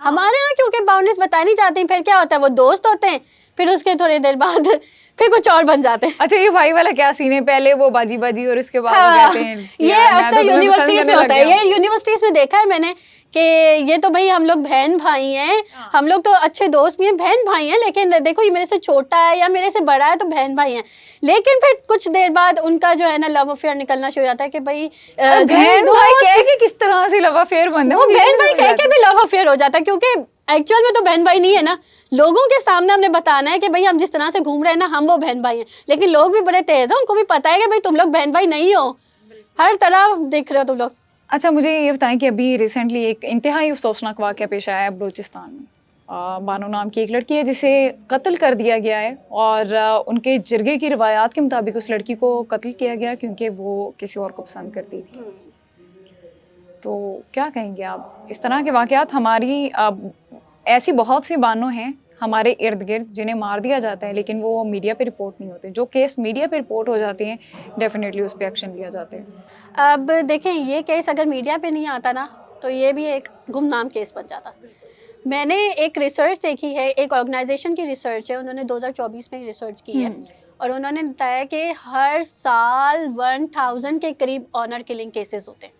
हमारे यहाँ क्योंकि बाउंड्रीज बताई नहीं जाती, फिर क्या होता है, वो दोस्त होते हैं, फिर उसके थोड़ी देर बाद फिर कुछ और बन जाते हैं। अच्छा, ये भाई वाला क्या सीन है, पहले वो बाजी बाजी और उसके बाद हाँ, वो कहते हैं ये अक्सर यूनिवर्सिटीज में होता है, ये यूनिवर्सिटीज में देखा है मैंने कि ये तो भाई हम लोग बहन भाई हैं, हम लोग तो अच्छे दोस्त भी हैं, बहन भाई हैं, लेकिन देखो ये मेरे से छोटा है या मेरे से बड़ा है तो बहन भाई हैं। लेकिन फिर कुछ देर बाद उनका जो है ना लव अफेयर निकलना शुरू हो जाता है कि भाई बहन भाई कह के किस तरह से लव अफेयर बनते हैं, वो बहन भाई कह के भी लव अफेयर हो जाता है, क्योंकि एक्चुअल में तो बहन भाई नहीं है ना, लोगों के सामने हमने बताना है कि भाई हम जिस तरह से घूम रहे हैं ना हम वो बहन भाई हैं, लेकिन लोग भी बड़े तेज हैं, उनको भी पता है कि भाई तुम लोग बहन भाई नहीं हो, हर तरह दिख रहे हो तुम लोग। अच्छा, मुझे ये बताएं कि अभी रिसेंटली एक इंतहाई अफसोसनाक वाक़या पेश आया है बलूचिस्तान में। बानो नाम की एक लड़की है जिसे कत्ल कर दिया गया है, और उनके जिरगे की रिवायात के मुताबिक उस लड़की को कत्ल किया गया क्योंकि वो किसी और को पसंद करती थी। तो क्या कहेंगे आप, इस तरह के वाक़यात हमारी ऐसी बहुत सी बानों हैं हमारे इर्द गिर्द जिन्हें मार दिया जाता है, लेकिन वो मीडिया पे रिपोर्ट नहीं होते। जो केस मीडिया पे रिपोर्ट हो जाते हैं डेफिनेटली उस पर एक्शन लिया जाता है। अब देखें, ये केस अगर मीडिया पे नहीं आता ना तो ये भी एक गुमनाम केस बन जाता। मैंने एक रिसर्च देखी है, एक ऑर्गेनाइजेशन की रिसर्च है, उन्होंने 2024 में रिसर्च की है, और उन्होंने बताया कि हर साल 1000 के करीब ऑनर किलिंग केसेस होते हैं।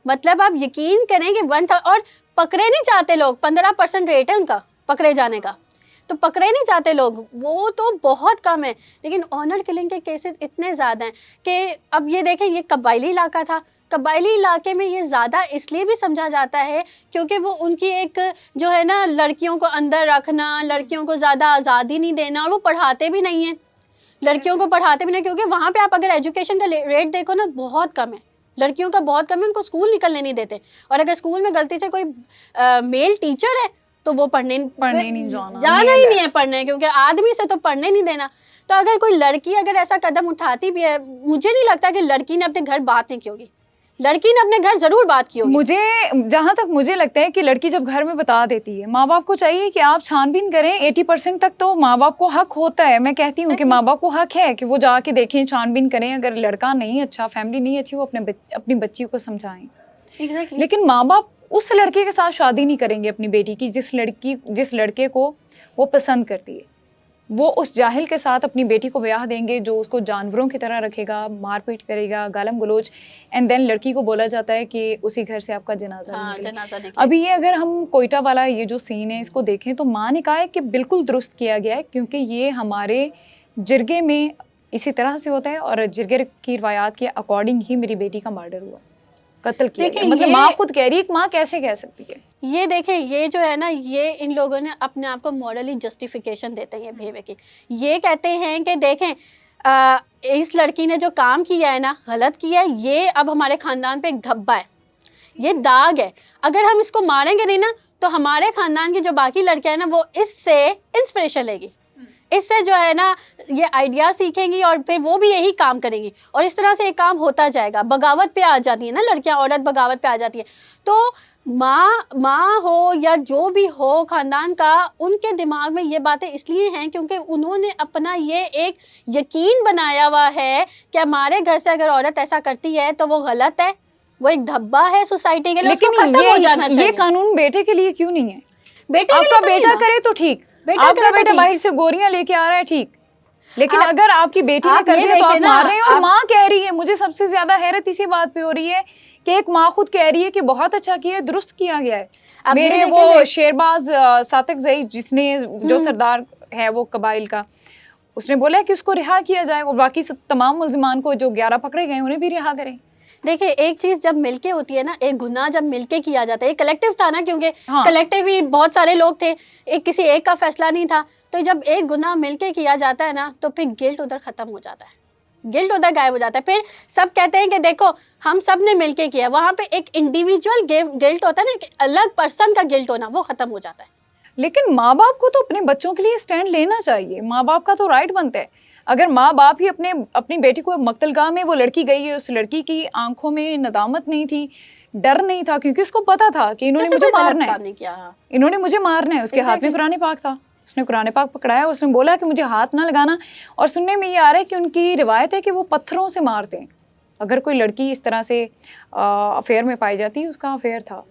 मतलब आप यकीन करें कि 1000, और पकड़े नहीं जाते लोग, 15% रेट है उनका पकड़े जाने का, तो पकड़े नहीं जाते लोग, वो तो बहुत कम है। लेकिन ऑनर किलिंग के केसेस इतने ज़्यादा हैं कि अब ये देखें, ये कबायली इलाका था, कबायली इलाके में ये ज़्यादा इसलिए भी समझा जाता है क्योंकि वो उनकी एक जो है ना, लड़कियों को अंदर रखना, लड़कियों को ज़्यादा आज़ादी नहीं देना, और वो पढ़ाते भी नहीं हैं, लड़कियों को पढ़ाते भी नहीं, क्योंकि वहाँ पे आप अगर एजुकेशन का रेट देखो ना बहुत कम है, लड़कियों का बहुत कम है, उनको स्कूल निकलने नहीं देते, और अगर स्कूल में गलती से कोई मेल टीचर है तो वो पढ़ने नहीं जाना ही नहीं है पढ़ने, क्योंकि आदमी से तो पढ़ने नहीं देना। तो अगर कोई लड़की अगर ऐसा कदम उठाती भी है, मुझे नहीं लगता कि लड़की ने अपने घर बात नहीं की होगी, लड़की ने अपने घर जरूर बात की होगी। मुझे जहाँ तक मुझे लगता है कि लड़की जब घर में बता देती है, माँ बाप को चाहिए कि आप छानबीन करें, 80% तक तो माँ बाप को हक होता है। मैं कहती हूँ कि माँ बाप को हक है कि वो जाके देखें, छानबीन करें, अगर लड़का नहीं अच्छा, फैमिली नहीं अच्छी, वो अपनी बच्ची को समझाएं। Exactly. लेकिन माँ बाप उस लड़के के साथ शादी नहीं करेंगे अपनी बेटी की जिस लड़के को वो पसंद करती है। वो उस जाहिल के साथ अपनी बेटी को ब्याह देंगे जो उसको जानवरों की तरह रखेगा, मारपीट करेगा, गालम गलोच, एंड देन लड़की को बोला जाता है कि उसी घर से आपका जनाजा निकले। अभी ये अगर हम कोयटा वाला ये जो सीन है इसको देखें तो माँ ने कहा है कि बिल्कुल दुरुस्त किया गया है, क्योंकि ये हमारे जिरगे में इसी तरह से होता है, और जिरगे की रवायात के अकॉर्डिंग ही मेरी बेटी का मर्डर हुआ, कत्ल किया गया। मतलब माँ खुद कह रही है, माँ कैसे कह सकती है? ये देखें, ये जो है ना, ये इन लोगों ने अपने आप को मॉरली जस्टिफिकेशन देते हैं बिहेवियर की। ये कहते हैं कि देखें इस लड़की ने जो काम किया है ना, गलत किया है, ये अब हमारे खानदान पे एक धब्बा है, ये दाग है, अगर हम इसको मारेंगे नहीं ना तो हमारे खानदान की जो बाकी लड़कियां हैं ना वो इससे इंस्पिरेशन लेगी, इससे जो है ना ये आइडिया सीखेंगी और फिर वो भी यही काम करेंगी, और इस तरह से एक काम होता जाएगा। बगावत पे आ जाती है ना लड़कियां, औरत बगावत पे आ जाती है। तो माँ हो या जो भी हो खानदान का, उनके दिमाग में ये बातें इसलिए हैं क्योंकि उन्होंने अपना ये एक यकीन बनाया हुआ है कि हमारे घर से अगर औरत ऐसा करती है तो वो गलत है, वो एक धब्बा है सोसाइटी के लिए, लेकिन खत्म हो जाना चाहिए। ये कानून बेटे के लिए क्यों नहीं है? बेटे आपका बेटा करे तो ठीक, आपका बेटा बाहर से गोरियां लेके आ रहा है ठीक, लेकिन अगर आपकी बेटी ने कर दिया तो आप मार रहे हैं। और माँ कह रही है, मुझे सबसे ज्यादा हैरत इसी बात पे हो रही है कि एक माँ खुद कह रही है कि बहुत अच्छा किया है, दुरुस्त किया गया है। मेरे वो शेरबाज सातक ज़ई जिसने जो सरदार है वो कबाइल का, उसने बोला है कि उसको रिहा किया जाए और बाकी सब तमाम मुल्जिमान को जो 11 पकड़े गए उन्हें भी रिहा करें। देखिए, एक चीज जब मिलके होती है ना, एक गुनाह जब मिलके किया जाता है, एक कलेक्टिव था ना, क्योंकि कलेक्टिव ही बहुत सारे लोग थे, एक किसी एक का फैसला नहीं था, तो जब एक गुनाह मिलके किया जाता है ना, तो फिर गिल्ट उधर ख़त्म हो जाता है, गिल्ट उधर गायब हो जाता है। फिर सब कहते हैं कि देखो हम सब ने मिलके किया। वहाँ पे एक इंडिविजुअल गिल्ट होता है ना, एक अलग पर्सन का गिल्ट होना, वो ख़त्म हो जाता है। लेकिन माँ बाप को तो अपने बच्चों के लिए स्टैंड लेना चाहिए, माँ बाप का तो राइट बनता है। अगर माँ बाप ही अपनी बेटी को मक्तलगाह में वो लड़की गई है, उस लड़की की आंखों में नदामत नहीं थी, डर नहीं था, क्योंकि उसको पता था कि इन्होंने मुझे मारना है, नहीं किया, इन्होंने मुझे मारना है। उसके हाथ में कुरान पाक था, उसने कुरान पाक पकड़ाया, उसने बोला कि मुझे हाथ ना लगाना। और सुनने में ये आ रहा है कि उनकी रिवायत है कि वो पत्थरों से मारते हैं अगर कोई लड़की इस तरह से अफेयर में पाई जाती। उसका अफेयर था।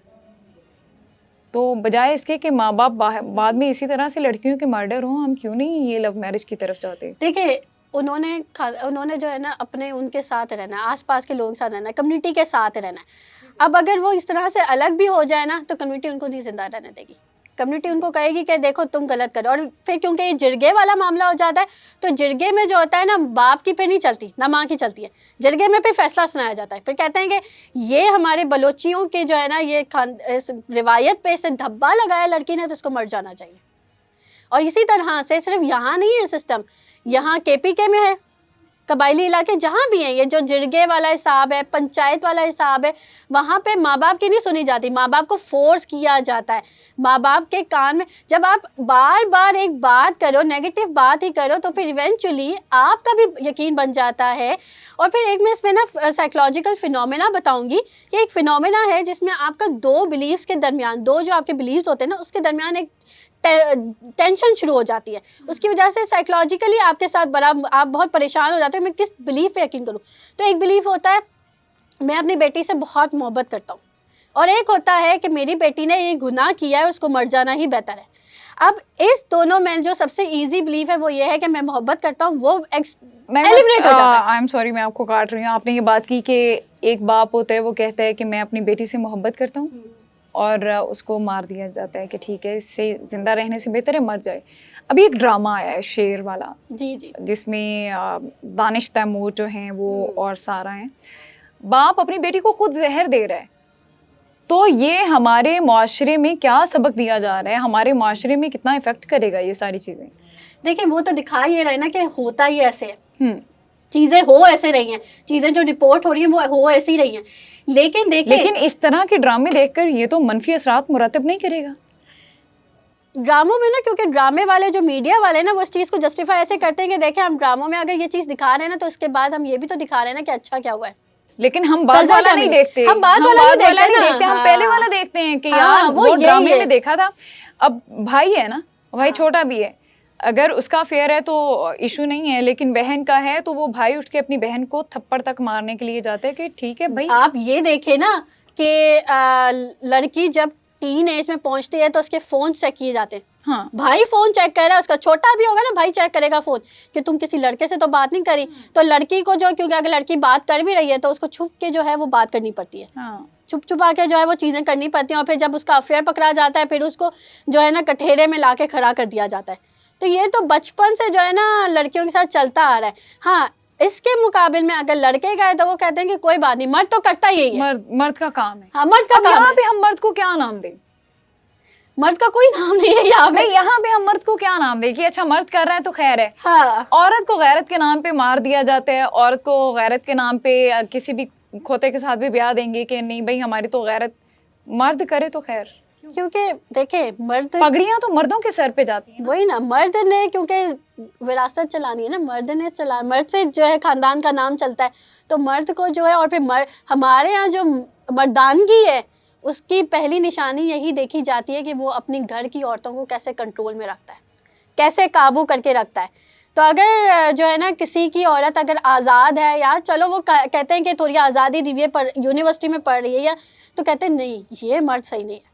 तो बजाय इसके कि माँ बाप बाद में इसी तरह से लड़कियों के मर्डर हों, हम क्यों नहीं ये लव मैरिज की तरफ जाते? देखिए उन्होंने जो है ना अपने उनके साथ रहना है, आसपास के लोगों के साथ रहना है, कम्युनिटी के साथ रहना है। अब अगर वो इस तरह से अलग भी हो जाए ना, तो कम्युनिटी उनको नहीं जिंदा रहने देगी। कम्युनिटी उनको कहेगी कि देखो तुम गलत करो। और फिर क्योंकि ये जिरगे वाला मामला हो जाता है, तो जिरगे में जो होता है ना, बाप की फिर नहीं चलती ना माँ की चलती है। जिरगे में फिर फैसला सुनाया जाता है। फिर कहते हैं कि ये हमारे बलोचियों के जो है ना, ये इस रिवायत पे इसे धब्बा लगाया लड़की ने, तो इसको मर जाना चाहिए। और इसी तरह से सिर्फ यहाँ नहीं है सिस्टम, यहाँ केपीके में है, कबायली इलाके जहाँ भी हैं, ये जो जिरगे वाला हिसाब है, पंचायत वाला हिसाब है, वहाँ पे माँ बाप की नहीं सुनी जाती, माँ बाप को फोर्स किया जाता है। माँ बाप के कान में जब आप बार बार एक बात करो, नेगेटिव बात ही करो, तो फिर इवेंचुअली आपका भी यकीन बन जाता है। और फिर एक मैं इसमें ना साइकोलॉजिकल फिनोमेना बताऊंगी कि एक फिनोमेना है जिसमें आपका दो बिलीव्स के दरमियान, दो जो आपके बिलीव्स होते हैं ना, उसके दरमियान एक टेंशन शुरू हो जाती है। उसकी वजह से साइकोलॉजिकली आपके साथ बड़ा आप बहुत परेशान हो जाते हो, मैं किस बिलीफ पे यकीन करूं। तो एक बिलीफ होता है मैं अपनी बेटी से बहुत मोहब्बत करता हूँ, और एक होता है कि मेरी बेटी ने ये गुनाह किया है, उसको मर जाना ही बेहतर है। अब इस दोनों में जो सबसे इजी बिलीफ है वो ये है कि मैं मोहब्बत करता हूँ, वो एलिमिनेट हो जाता है। आई एम सॉरी, मैं आपको काट रही हूँ। आपने ये बात की कि एक बाप होता है, वो कहता है कि मैं अपनी बेटी से मोहब्बत करता हूँ, और उसको मार दिया जाता है कि ठीक है, इससे जिंदा रहने से बेहतर है मर जाए। अभी एक ड्रामा आया है शेर वाला, जी जी, जिसमें दानिश तैमूर जो हैं वो और सारा हैं। बाप अपनी बेटी को खुद जहर दे रहा है। तो ये हमारे मुआशरे में क्या सबक दिया जा रहा है, हमारे मुआशरे में कितना इफेक्ट करेगा ये सारी चीजें? देखिए वो तो दिखा ये रहे ना कि होता ही ऐसे है, चीजें हो ऐसे रही हैं, चीजें जो रिपोर्ट हो रही हैं वो हो ऐसी रही हैं। लेकिन इस तरह के ड्रामे देखकर ये तो मनफी असरात मुरतब नहीं करेगा ड्रामों में ना, क्योंकि ड्रामे वाले जो मीडिया वाले ना, वो इस चीज को जस्टिफाई ऐसे करते हैं कि देखें हम ड्रामों में अगर ये चीज दिखा रहे हैं ना, तो इसके बाद हम ये भी तो दिखा रहे हैं ना कि अच्छा क्या हुआ है। लेकिन हम बाद वाला नहीं देखते, हम बाद वाला नहीं देखते, हम पहले वाला देखते हैं कि यार वो ड्रामे में देखा था। अब भाई है ना, भाई छोटा भी है, अगर उसका अफेयर है तो इशू नहीं है, लेकिन बहन का है तो वो भाई उठ के अपनी बहन को थप्पड़ तक मारने के लिए जाते हैं कि ठीक है भाई। आप ये देखे ना कि लड़की जब टीन एज में पहुंचती है तो उसके फोन चेक किए जाते हैं। हाँ, भाई फोन चेक कर रहा है, उसका छोटा भी होगा ना, भाई चेक करेगा फोन कि तुम किसी लड़के से तो बात नहीं करी। तो लड़की को जो, क्योंकि अगर लड़की बात कर भी रही है तो उसको छुप के जो है वो बात करनी पड़ती है। हाँ। छुप छुपा के जो है वो चीजें करनी पड़ती हैं। और फिर जब उसका अफेयर पकड़ा जाता है, फिर उसको जो है ना कठेरे में लाके खड़ा कर दिया जाता है। तो ये तो बचपन से जो है ना लड़कियों के साथ चलता आ रहा है। हाँ, इसके मुकाबले में अगर लड़के गए तो वो कहते हैं कि कोई बात नहीं, मर्द तो करता ही है, मर्द का काम है। हाँ, मर्द का काम है। यहाँ पे हम मर्द को क्या नाम दें? मर्द का कोई नाम नहीं है यहाँ पे। यहाँ पे हम मर्द को क्या नाम दें कि अच्छा मर्द कर रहा है तो खैर है। हाँ, औरत को गैरत के नाम पे मार दिया जाता है, औरत को गैरत के नाम पे किसी भी खोते के साथ भी ब्याह देंगे कि नहीं भाई हमारी तो गैरत, मर्द करे तो खैर। क्योंकि देखे मर्द, पगड़ियां तो मर्दों के सर पे जाती हैं। वही ना, मर्द ने क्योंकि विरासत चलानी है ना, मर्द से जो है खानदान का नाम चलता है। तो मर्द को जो है, और फिर हमारे यहाँ जो मर्दानगी है उसकी पहली निशानी यही देखी जाती है कि वो अपनी घर की औरतों को कैसे कंट्रोल में रखता है, कैसे काबू करके रखता है। तो अगर जो है ना किसी की औरत अगर आज़ाद है, या चलो वो कहते हैं कि थोड़ी आज़ादी दी है, यूनिवर्सिटी में पढ़ रही है, या तो कहते हैं नहीं ये मर्द सही नहीं है,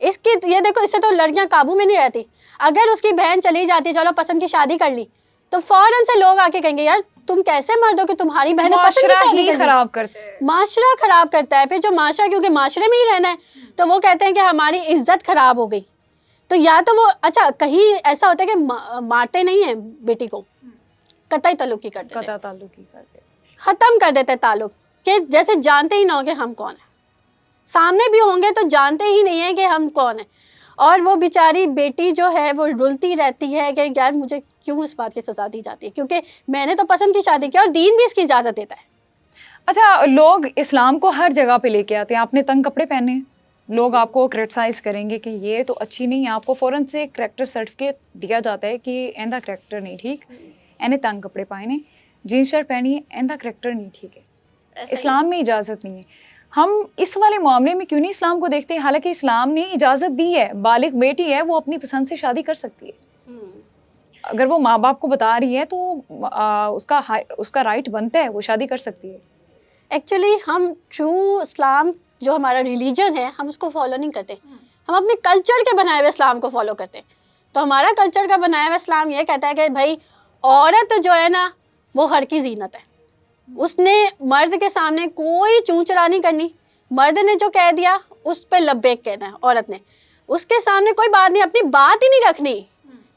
इसकी ये देखो इससे तो लड़कियां काबू में नहीं रहती। अगर उसकी बहन चली जाती, चलो पसंद की शादी कर ली, तो फौरन से लोग आके कहेंगे यार तुम कैसे मर्द हो कि तुम्हारी बहन पसंद की शादी कर ली। खराब करते हैं, माशरा खराब करता है। फिर जो माशरा, क्योंकि माशरे में ही रहना है, तो वो कहते हैं कि हमारी इज्जत खराब हो गई। तो या तो वो, अच्छा कहीं ऐसा होता है कि मारते नहीं है बेटी को, कतई ताल्लुकी कर देते, खत्म कर देते ताल्लुक, कि जैसे जानते ही ना हो कि हम कौन है, सामने भी होंगे तो जानते ही नहीं है कि हम कौन है। और वो बेचारी बेटी जो है वो रुलती रहती है कि यार मुझे क्यों इस बात की सज़ा दी जाती है, क्योंकि मैंने तो पसंद की शादी की और दीन भी इसकी इजाज़त देता है। अच्छा, लोग इस्लाम को हर जगह पे लेके आते हैं। आपने तंग कपड़े पहने, लोग आपको क्रिटिसाइज करेंगे कि ये तो अच्छी नहीं है, आपको फ़ौरन से करैक्टर सर्टिफिकेट दिया जाता है कि एंदा करैक्टर नहीं ठीक, एने तंग कपड़े पाए ने, जीन्स शर्ट पहनी है, एंदा करैक्टर नहीं ठीक है। इस्लाम में इजाज़त नहीं है। हम इस वाले मामले में क्यों नहीं इस्लाम को देखते हैं? हालांकि इस्लाम ने इजाज़त दी है, बालिग बेटी है वो अपनी पसंद से शादी कर सकती है। अगर वो माँ बाप को बता रही है तो उसका राइट बनता है, वो शादी कर सकती है। एक्चुअली हम ट्रू इस्लाम जो हमारा रिलीजन है हम उसको फॉलो नहीं करते, हम अपने कल्चर के बनाए हुए इस्लाम को फॉलो करते हैं। तो हमारा कल्चर का बनाया हुआ इस्लाम ये कहता है कि भाई औरत जो है ना वो हर की जीनत है, उसने मर्द के सामने कोई चूं चढ़ा नहीं करनी, मर्द ने जो कह दिया उस पर लब्बैक कहना है, औरत ने उसके सामने कोई बात नहीं, अपनी बात ही नहीं रखनी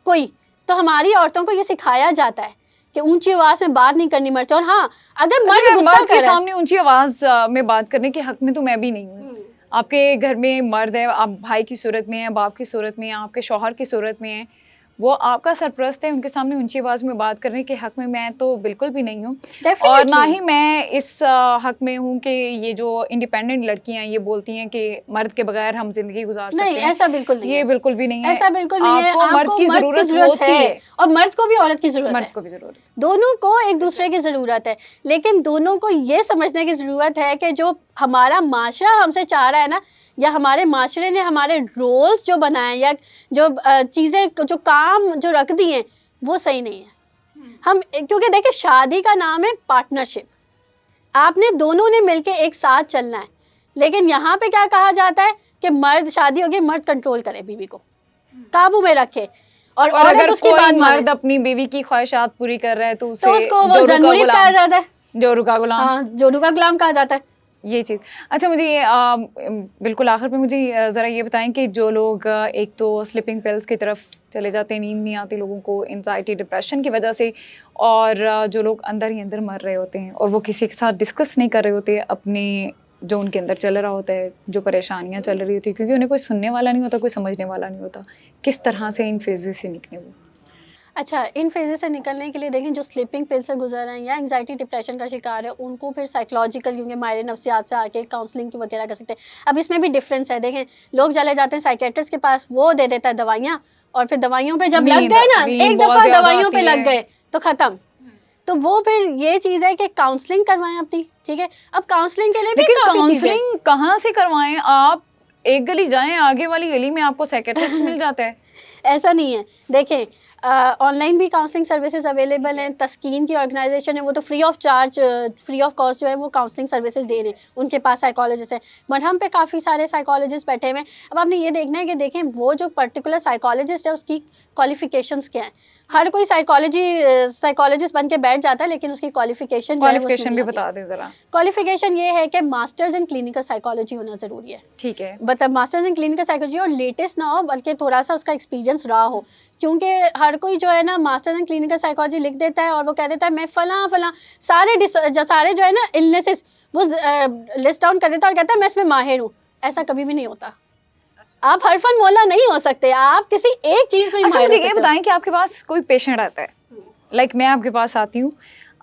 कोई। तो हमारी औरतों को ये सिखाया जाता है कि ऊंची आवाज में बात नहीं करनी मर्द से। और हाँ, अगर मर्द गुस्सा मर्द कर के रहा है सामने ऊंची आवाज में बात करने के हक में तो मैं भी नहीं हूँ। आपके घर में मर्द है, आप भाई की सूरत में है, बाप की सूरत में है, आपके शौहर की सूरत में है, वो आपका सरपरस्त है, उनके सामने ऊंची आवाज में बात करने के हक में मैं तो बिल्कुल भी नहीं हूँ। और ना ही मैं इस हक में हूँ कि ये जो इंडिपेंडेंट लड़कियां ये बोलती हैं कि मर्द के बगैर हम जिंदगी गुजार सकते नहीं, हैं। ऐसा बिल्कुल नहीं ये है, बिल्कुल भी नहीं है। ऐसा बिल्कुल नहीं है। आपको मर्द की जरूरत होती है और मर्द को भी औरत की जरूरत है, मर्द को भी जरूरत, दोनों को एक दूसरे की ज़रूरत है। लेकिन दोनों को ये समझने की ज़रूरत है कि जो हमारा माशरा हमसे चाह रहा है ना, या हमारे माशरे ने हमारे रोल्स जो बनाए या जो चीज़ें जो काम जो रख दी हैं वो सही नहीं है। हम क्योंकि देखिए शादी का नाम है पार्टनरशिप, आपने दोनों ने मिलके एक साथ चलना है। लेकिन यहाँ पे क्या कहा जाता है कि मर्द, शादी होगी मर्द कंट्रोल करे बीवी को, काबू में रखे, और अगर उसकी कोई बात मर्द अपनी बीवी की ख्वाहिशात पूरी कर रहा है तो उसे उसको वो ज़रूरी कर रहा है, जोरू का गुलाम, हाँ जोरू का गुलाम कहा जाता है। ये चीज़। अच्छा, मुझे ये बिल्कुल आखिर पे मुझे ज़रा ये बताएं कि जो लोग एक तो स्लीपिंग पिल्स की तरफ चले जाते हैं, नींद नहीं आती लोगों को एंजाइटी डिप्रेशन की वजह से, और जो लोग अंदर ही अंदर मर रहे होते हैं और वो किसी के साथ डिस्कस नहीं कर रहे होते अपने जो उनके अंदर चल रहा होता है, जो परेशानियां चल रही होती है, क्योंकि उन्हें कोई सुनने वाला नहीं होता, कोई समझने वाला नहीं होता। किस तरह से इन फेजेस से निकले वो? अच्छा, इन फेजेस से निकलने के लिए देखें, जो स्लीपिंग पिल से गुजर रहे हैं या एंजाइटी डिप्रेशन का शिकार है उनको फिर साइकोलॉजिकल, क्योंकि माहिर नफ्सियात से आके काउंसलिंग की वगैरह कर सकते हैं। अब इसमें भी डिफरेंस है, देखें लोग चले जाते हैं साइकेट्रिस्ट के पास, वो दे देता है दवाइयाँ, और फिर दवाइयों पे जब लग गए ना, एक दफ़ा दवाइयों पे लग गए तो ख़त्म। तो वो फिर ये चीज़ है कि काउंसलिंग करवाएं अपनी, ठीक है। अब काउंसलिंग के लिए भी काफ़ी काउंसलिंग कहाँ से करवाएं? आप एक गली जाएं, आगे वाली गली में आपको साइकेट्रिस्ट मिल जाता है। ऐसा नहीं है, देखें ऑनलाइन भी काउंसलिंग सर्विसेज अवेलेबल हैं। तस्कीन की ऑर्गेनाइजेशन है, वो तो free of charge, free of cost जो है वो काउंसलिंग सर्विसेज दे रहे हैं, उनके पास साइकोलॉजिस्ट हैं। मरहम पे काफ़ी सारे साइकोलॉजिस्ट बैठे हुए हैं। अब आपने ये देखना है कि देखें वो जो पर्टिकुलर साइकोलॉजिस्ट है उसकी क्वालिफिकेशंस क्या हैं। हर कोई साइकोलॉजिस्ट बन के बैठ जाता है, लेकिन उसकी क्वालिफिकेशन भी बता दें ज़रा। क्वालिफिकेशन ये है कि मास्टर्स इन क्लिनिकल साइकोलॉजी होना ज़रूरी है, ठीक है। मतलब मास्टर्स इन क्लिनिकल साइकोलॉजी, और लेटेस्ट ना हो बल्कि थोड़ा सा उसका एक्सपीरियंस रहा हो। क्योंकि हर कोई जो है ना मास्टर्स इन क्लिनिकल साइकोलॉजी लिख देता है और वो कह देता है मैं फला सारे जो है ना इलनेसेस वो लिस्ट डाउन कर देता है और कहता है मैं इसमें माहिर हूँ। ऐसा कभी भी नहीं होता। आप हर फन मोला नहीं हो सकते, आप किसी एक चीज में अच्छा, मुझे ये बताएं कि आपके पास कोई पेशेंट आता है, लाइक मैं आपके पास आती हूँ,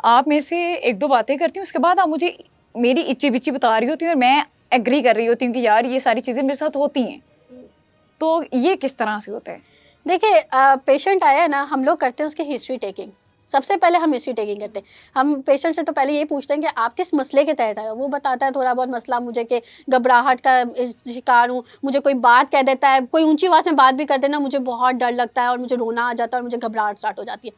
आप मेरे से एक दो बातें करती हूँ, उसके बाद आप मुझे मेरी इच्ची बिच्ची बता रही होती हैं और मैं एग्री कर रही होती हूँ कि यार ये सारी चीज़ें मेरे साथ होती हैं, तो ये किस तरह से होता है? देखिए पेशेंट आया है ना, हम लोग करते हैं उसकी हिस्ट्री टेकिंग। सबसे पहले हम हिस्ट्री टेकिंग करते हैं। हम पेशेंट से तो पहले ये पूछते हैं कि आप किस मसले के तहत आए हो। वो बताता है थोड़ा बहुत मसला, मुझे कि घबराहट का शिकार हूँ, मुझे कोई बात कह देता है, कोई ऊंची आवाज़ में बात भी कर देना, मुझे बहुत डर लगता है और मुझे रोना आ जाता है और मुझे घबराहट स्टार्ट हो जाती है।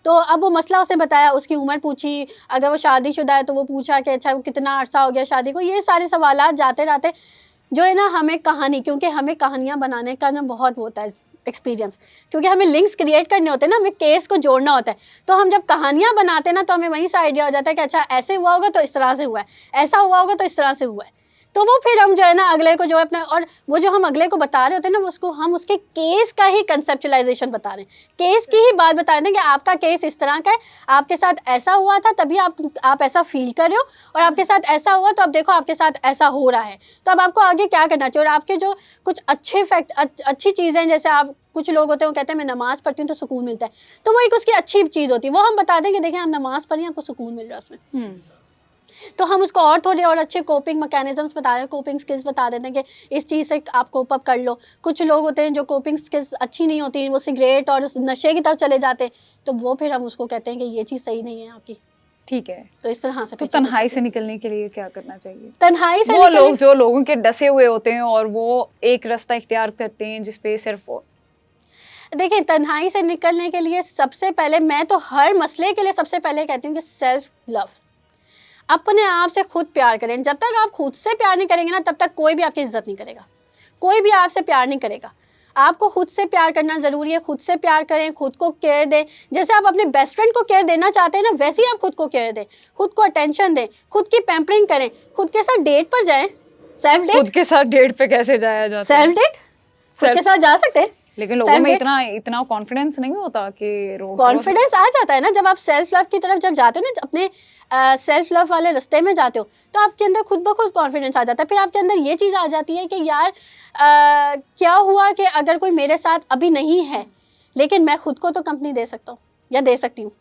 तो अब वो मसला उसने बताया, उसकी उम्र पूछी, अगर वो शादीशुदा है तो वो पूछा कि अच्छा वो कितना अर्सा हो गया शादी को। ये सारे सवाल जाते रहते जो है ना हमें कहानी, क्योंकि हमें कहानियाँ बनाने का ना बहुत होता है एक्सपीरियंस, क्योंकि हमें लिंक्स क्रिएट करने होते हैं ना, हमें केस को जोड़ना होता है। तो हम जब कहानियाँ बनाते हैं ना तो हमें वहीं से आइडिया हो जाता है कि अच्छा ऐसे हुआ होगा तो इस तरह से हुआ है, ऐसा हुआ होगा तो इस तरह से हुआ है। तो वो फिर हम जो है ना अगले को जो है अपना, और वो जो हम अगले को बता रहे होते हैं ना, उसको हम उसके केस का ही कंसेप्चुलाइजेशन बता रहे हैं, केस की ही बात बता रहे हैं कि आपका केस इस तरह का है, आपके साथ ऐसा हुआ था तभी आप ऐसा फील कर रहे हो, और आपके साथ ऐसा हुआ तो अब देखो आपके साथ ऐसा हो रहा है, तो अब आपको आगे क्या करना चाहिए। और आपके जो कुछ अच्छे फैक्ट, अच्छी चीज़ें, जैसे आप कुछ लोग होते हैं वो कहते हैं मैं नमाज़ पढ़ती हूँ तो सुकून मिलता है, तो वो एक उसकी अच्छी चीज़ होती है, वो हम बता देंगे देखिए हम नमाज़ पढ़ी, आपको सुकून मिल रहा है उसमें। तो हम उसको और थोड़े और अच्छे कोपिंग मैकेनिज्म्स बता रहे हैं, कोपिंग स्किल्स बता देते हैं कि इस चीज़ से आप कोप अप कर लो। कुछ लोग होते हैं जो कोपिंग स्किल्स अच्छी नहीं होती, वो सिगरेट और नशे की तरफ चले जाते हैं, तो वो फिर हम उसको कहते हैं कि ये चीज़ सही नहीं है आपकी। ठीक है, तो इस तरह से तो तन्हाई से निकलने के लिए क्या करना चाहिए? तन्हाई से वो लोग जो लोगों के डसे हुए होते हैं और वो एक रास्ता इख्तियार करते हैं जिसपे सिर्फ वो, देखिए तन्हाई से निकलने के लिए सबसे पहले, मैं तो हर मसले के लिए सबसे पहले कहती हूँ कि सेल्फ लव, अपने आप से खुद प्यार करें। जब तक आप खुद से प्यार नहीं करेंगे ना, तब तक कोई भी आपकी इज्जत नहीं करेगा, कोई भी आपसे प्यार नहीं करेगा। आपको खुद से प्यार करना ज़रूरी है, खुद से प्यार करें, खुद को केयर दें। जैसे आप अपने बेस्ट फ्रेंड को केयर देना चाहते हैं ना, वैसे ही आप खुद को केयर दें, खुद को अटेंशन दें, खुद की पैम्परिंग करें, खुद के साथ डेट पर जाएं। सेल्फ डेट, खुद के साथ डेट पे कैसे जाया जाता है? सेल्फ डेट खुद के साथ जा सकते हैं, लेकिन लोगों में इतना कॉन्फिडेंस नहीं होता कि कॉन्फिडेंस आ जाता है ना जब आप सेल्फ लव की तरफ जब जाते हो ना, अपने सेल्फ लव वाले रास्ते में जाते हो, तो आपके अंदर खुद ब खुद कॉन्फिडेंस आ जाता है। फिर आपके अंदर ये चीज़ आ जाती है कि यार क्या हुआ कि अगर कोई मेरे साथ अभी नहीं है, लेकिन मैं खुद को तो कंपनी दे सकता हूँ या दे सकती हूँ,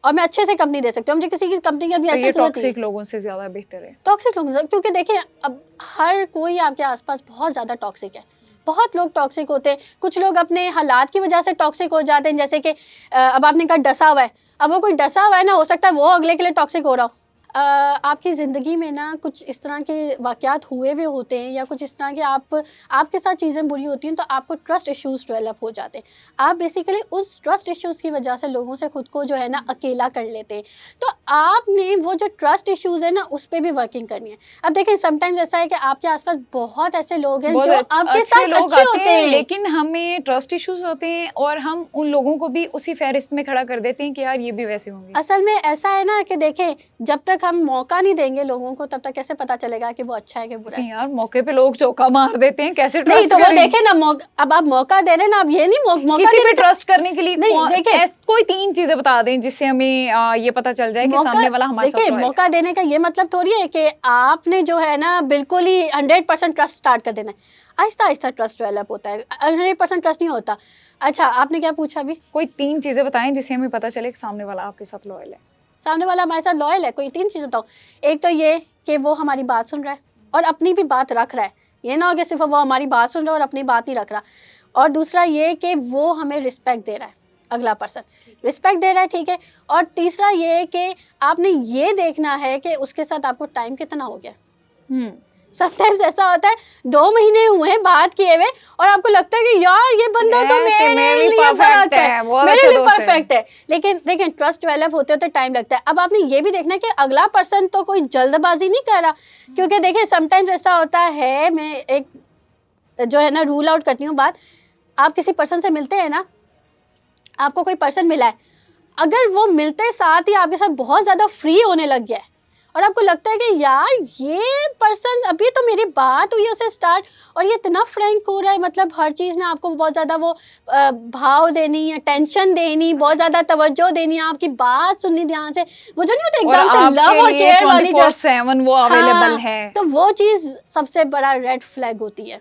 और मैं अच्छे से कंपनी दे सकती हूँ। मुझे किसी की कंपनी की अभी ऐसा टॉक्सिक लोगों से ज़्यादा बेहतर है। टॉक्सिक लोगों से, क्योंकि देखिए अब हर कोई आपके आसपास बहुत ज़्यादा टॉक्सिक है, बहुत लोग टॉक्सिक होते हैं। कुछ लोग अपने हालात की वजह से टॉक्सिक हो जाते हैं, जैसे कि अब आपने कहा डसा हुआ है, अब वो कोई डसा हुआ है ना, हो सकता है वो अगले के लिए टॉक्सिक हो रहा हो। आपकी ज़िंदगी में ना कुछ इस तरह के वाक़यात हुए हुए होते हैं, या कुछ इस तरह के आपके साथ चीज़ें बुरी होती हैं, तो आपको ट्रस्ट इश्यूज़ डेवलप हो जाते हैं। आप बेसिकली उस ट्रस्ट इश्यूज़ की वजह से लोगों से खुद को जो है ना अकेला कर लेते हैं। तो आपने वो जो ट्रस्ट इश्यूज़ है ना, उस पे भी वर्किंग करनी है। अब देखें समटाइम्स ऐसा है कि आपके आसपास बहुत ऐसे लोग हैं जो आपके साथ अच्छे होते हैं, लेकिन हमें ट्रस्ट इश्यूज होते हैं और हम उन लोगों को भी उसी फहरिस्त में खड़ा कर देते हैं कि यार ये भी वैसे होंगे। असल में ऐसा है ना कि देखें, जब तक हम मौका नहीं देंगे लोगों को, तब तक कैसे पता चलेगा कि वो अच्छा है कि बुरा है? यार मौके पे लोग चौका मार देते हैं, कैसे ट्रस्ट नहीं, तो वो देखे ना, अब आप मौका दे रहे हैं ना, अब ये नहीं मौका किसी पे ट्रस्ट करने के लिए नहीं, देखिए कोई 3 चीजें बता दें जिससे हमें ये पता चल जाए कि सामने वाला हमारे साथ है। देखिए मौका देने का ये मतलब थोड़ी है कि आपने जो है ना बिल्कुल ही 100% ट्रस्ट स्टार्ट कर देना है। आहिस्ता आहिस्ता ट्रस्ट डेवलप होता है, 100% ट्रस्ट नहीं होता। अच्छा, आपने क्या पूछा अभी? कोई 3 चीजें बताएं जिससे हमें पता चले कि सामने वाला आपके साथ लॉयल है। सामने वाला हमारे साथ लॉयल है, कोई 3 चीज़ें बताओ। एक तो ये कि वो हमारी बात सुन रहा है और अपनी भी बात रख रहा है, ये ना हो कि सिर्फ वो हमारी बात सुन रहा है और अपनी बात नहीं रख रहा। और दूसरा ये कि वो हमें रिस्पेक्ट दे रहा है, अगला पर्सन रिस्पेक्ट दे रहा है, ठीक है। और तीसरा ये कि आपने ये देखना है कि उसके साथ आपको टाइम कितना हो गया। समटाइम्स ऐसा होता है 2 महीने हुए हैं बात किए हुए, और आपको लगता है कि यार ये बंदा तो मेरे लिए बड़ा अच्छा है, मेरे लिए परफेक्ट है, लेकिन देखिए ट्रस्ट डेवलप होते होते टाइम लगता है। अब आपने ये भी देखना है कि अगला पर्सन तो कोई जल्दबाजी नहीं कर रहा, क्योंकि देखिए समटाइम्स ऐसा होता है, मैं एक जो है ना रूल आउट करती हूँ बात। आप किसी पर्सन से मिलते हैं ना, आपको कोई पर्सन मिला है, अगर वो मिलते साथ ही आपके साथ बहुत ज़्यादा फ्री होने लग गया है और आपको लगता है कि यार ये पर्सन, अभी तो मेरी बात हुई उससे स्टार्ट और ये इतना फ्रैंक हो रहा है, मतलब हर चीज़ में आपको बहुत ज़्यादा वो भाव देनी, अटेंशन देनी, बहुत ज़्यादा तवज्जो देनी, आपकी बात सुननी ध्यान से, वो जो नहीं होता एकदम से लव और केयर वाली 24/7 वो अवेलेबल है, तो वो चीज़ सबसे बड़ा रेड फ्लैग होती है।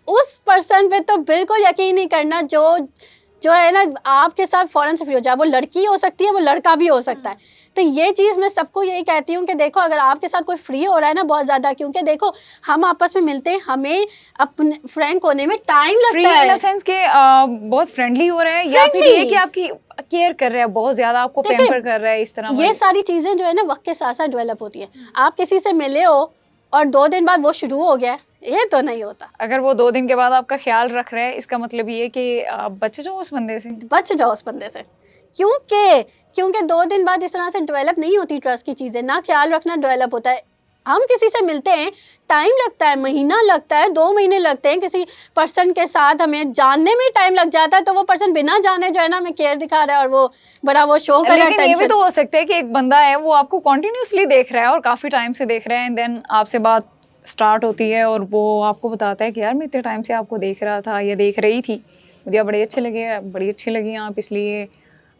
उस पर्सन पे तो बिल्कुल यकीन नहीं करना जो है ना आपके साथ फ़ौरन से फ्री हो जाए। वो लड़की हो सकती है, वो लड़का भी हो सकता है। तो ये चीज़ मैं सबको यही कहती हूँ कि देखो, अगर आपके साथ कोई फ्री हो रहा है ना बहुत ज़्यादा, क्योंकि देखो हम आपस में मिलते हैं, हमें अपने फ्रैंक होने में टाइम लगता है। इन द सेंस कि बहुत फ्रेंडली हो रहा है, या फिर ये कि आपकी केयर कर रहा है, बहुत ज़्यादा आपको पैम्पर कर रहा है, इस तरह ये सारी चीज़ें जो है ना वक्त के साथ साथ डेवलप होती है। आप किसी से मिले हो और 2 दिन बाद वो शुरू हो गया, ये तो नहीं होता। अगर वो 2 दिन के बाद आपका ख्याल रख रहा है, इसका मतलब ये कि बच जाओ उस बंदे से, बच जाओ उस बंदे से। क्योंकि 2 दिन बाद इस तरह से डेवलप नहीं होती ट्रस्ट की चीज़ें, ना ख्याल रखना डेवलप होता है। हम किसी से मिलते हैं, टाइम लगता है, महीना लगता है, 2 महीने लगते हैं, किसी पर्सन के साथ हमें जानने में टाइम लग जाता है, तो वो पर्सन बिना जाने जो है ना हमें केयर दिखा रहा है और वो बड़ा वो शो कर रहा है। लेकिन ये भी तो हो सकता है कि एक बंदा है वो आपको कंटिन्यूअसली देख रहा है और काफ़ी टाइम से देख रहा है, एंड देन आपसे बात स्टार्ट होती है और वो आपको बताता है कि यार मैं इतने टाइम से आपको देख रहा था या देख रही थी, मुझे आप बड़े अच्छे लगे, बड़ी अच्छी लगी आप, इसलिए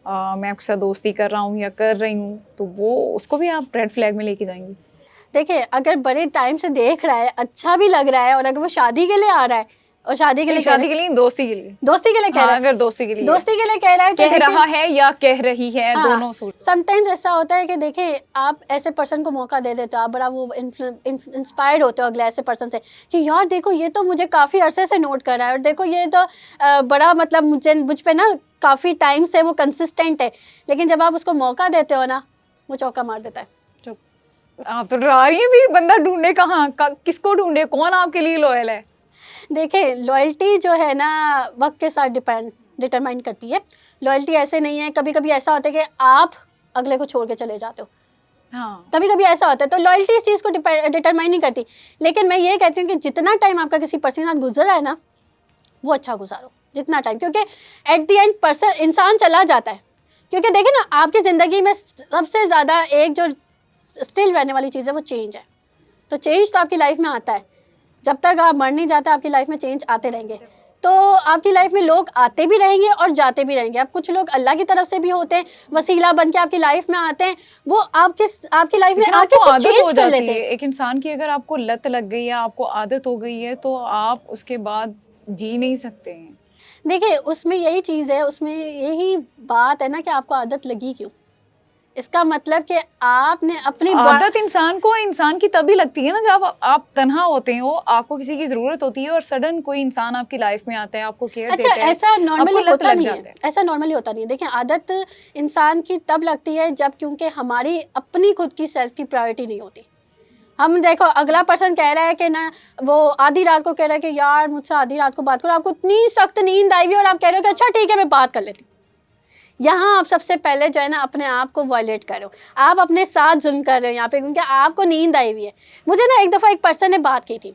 मैं आपके साथ दोस्ती कर रहा हूँ या कर रही हूँ, तो वो उसको भी आप रेड फ्लैग में लेके जाएंगी? देखिए, अगर बड़े टाइम से देख रहा है, अच्छा भी लग रहा है, और अगर वो शादी के लिए आ रहा है और शादी के लिए शादी के लिए, दोस्ती के लिए, दोस्ती के लिए कह हाँ, रहा है, अगर दोस्ती के लिए दोस्ती के लिए कह रहा है, कह रहा है या कह रही है, हाँ, दोनों सूट। समटाइम्स ऐसा होता है कि देखिए आप ऐसे पर्सन को मौका दे देते हो, आप बड़ा वो इंस्पायर्ड होते हो अगले ऐसे पर्सन से कि यार देखो ये तो मुझे काफ़ी अरसे से नोट कर रहा है, और देखो ये तो बड़ा मतलब मुझ पे ना काफ़ी टाइम से वो कंसिस्टेंट है, लेकिन जब आप उसको मौका देते हो ना, वो चौका मार देता है। आप तो डरा रही हैं, फिर बंदा ढूंढे कहाँ, किसको ढूंढे, कौन आपके लिए लॉयल है? देखिए, लॉयल्टी जो है ना वक्त के साथ डिटरमाइन करती है। लॉयल्टी ऐसे नहीं है, कभी कभी ऐसा होता है कि आप अगले को छोड़ के चले जाते हो, हाँ, कभी कभी ऐसा होता है, तो लॉयल्टी इस चीज़ को डिटरमाइन नहीं करती। लेकिन मैं ये कहती हूँ कि जितना टाइम आपका किसी पर्सन के साथ गुजर रहा है ना, वो अच्छा गुजारो, जितना टाइम, क्योंकि एट द एंड पर्सन इंसान चला जाता है। क्योंकि देखिए ना, आपकी ज़िंदगी में सबसे ज़्यादा एक जो स्टिल रहने वाली चीज़ है वो चेंज है। तो चेंज तो आपकी लाइफ में आता है, जब तक आप मर नहीं जाते आपकी लाइफ में चेंज आते रहेंगे। तो आपकी लाइफ में लोग आते भी रहेंगे और जाते भी रहेंगे। अब कुछ लोग अल्लाह की तरफ से भी होते हैं, वसीला बन के आपकी लाइफ में आते हैं, वो आपकी लाइफ में आके कुछ आदत हो चेंज कर जाती लेते है हैं। एक इंसान की, अगर आपको लत लग गई है, आपको आदत हो गई है, तो आप उसके बाद जी नहीं सकते हैं। देखिए, उसमें यही चीज़ है, उसमें यही बात है ना कि आपको आदत लगी क्यों। इसका मतलब कि आपने अपनी आदत इंसान की तभी लगती है ना जब आप तन्हा होते हो, आपको किसी की जरूरत होती है और सडन कोई इंसान आपकी लाइफ में आता है, आपको केयर अच्छा, देता है, ऐसा नॉर्मली आपको लत होता लग नहीं जाता है, है। ऐसा नॉर्मली होता नहीं है। देखिए, आदत इंसान की तब लगती है जब क्योंकि हमारी अपनी खुद की सेल्फ की प्रायोरिटी नहीं होती। हम देखो, अगला पर्सन कह रहा है कि ना, वो आधी रात को कह रहा है कि यार मुझसे आधी रात को बात करो, आपको इतनी सख्त नींद आई हुई और आप कह रहे हो कि अच्छा ठीक है मैं बात कर लेती हूँ। यहाँ आप सबसे पहले जो है ना अपने आप को वायलेट करो, आप अपने साथ जुल्म कर रहे हो यहाँ पे, क्योंकि आपको नींद आई हुई है। मुझे ना एक दफ़ा एक पर्सन ने बात की थी,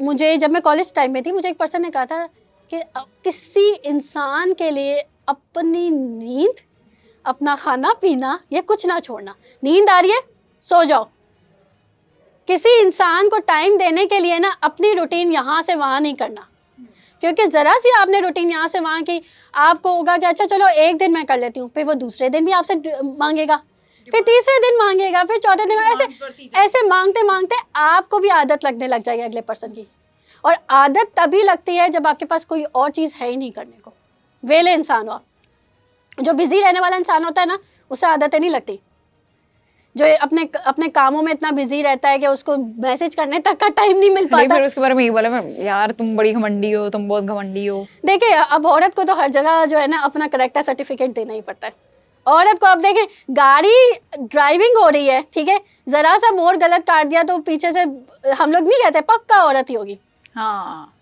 मुझे जब मैं कॉलेज टाइम में थी, मुझे एक पर्सन ने कहा था कि किसी इंसान के लिए अपनी नींद, अपना खाना पीना, ये कुछ ना छोड़ना। नींद आ रही है, सो जाओ। किसी इंसान को टाइम देने के लिए ना अपनी रूटीन यहाँ से वहाँ नहीं करना, क्योंकि ज़रा सी आपने रूटीन यहाँ से वहाँ की, आपको होगा कि अच्छा चलो एक दिन मैं कर लेती हूँ, फिर वो दूसरे दिन भी आपसे मांगेगा, फिर तीसरे दिन मांगेगा, फिर चौथे दिन, ऐसे मांगते मांगते आपको भी आदत लगने लग जाएगी अगले पर्सन की। और आदत तभी लगती है जब आपके पास कोई और चीज़ है ही नहीं करने को। वेले इंसान हो आप, जो बिजी रहने वाला इंसान होता है ना, उससे आदतें नहीं लगती। जो अपने अपने कामों में इतना बिजी रहता है कि उसको मैसेज करने तक का टाइम नहीं मिल पाता। फिर उसके बारे में ये बोला यार तुम बड़ी घमंडी हो, तुम बहुत घमंडी हो। देखिए, अब औरत को तो हर जगह जो है ना अपना करेक्टर सर्टिफिकेट देना ही पड़ता है। औरत को अब देखें, गाड़ी ड्राइविंग हो रही है, ठीक है, जरा सा मोड़ गलत काट दिया तो पीछे से हम लोग नहीं कहते पक्का औरत ही होगी। हाँ,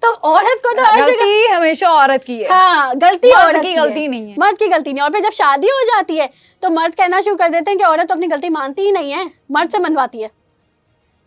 तो औरत को तो हर गलती हमेशा औरत की है। हाँ, गलती औरत की गलती नहीं है, मर्द की गलती नहीं। और फिर जब शादी हो जाती है तो मर्द कहना शुरू कर देते हैं कि औरत तो अपनी गलती मानती ही नहीं है, मर्द से मनवाती है,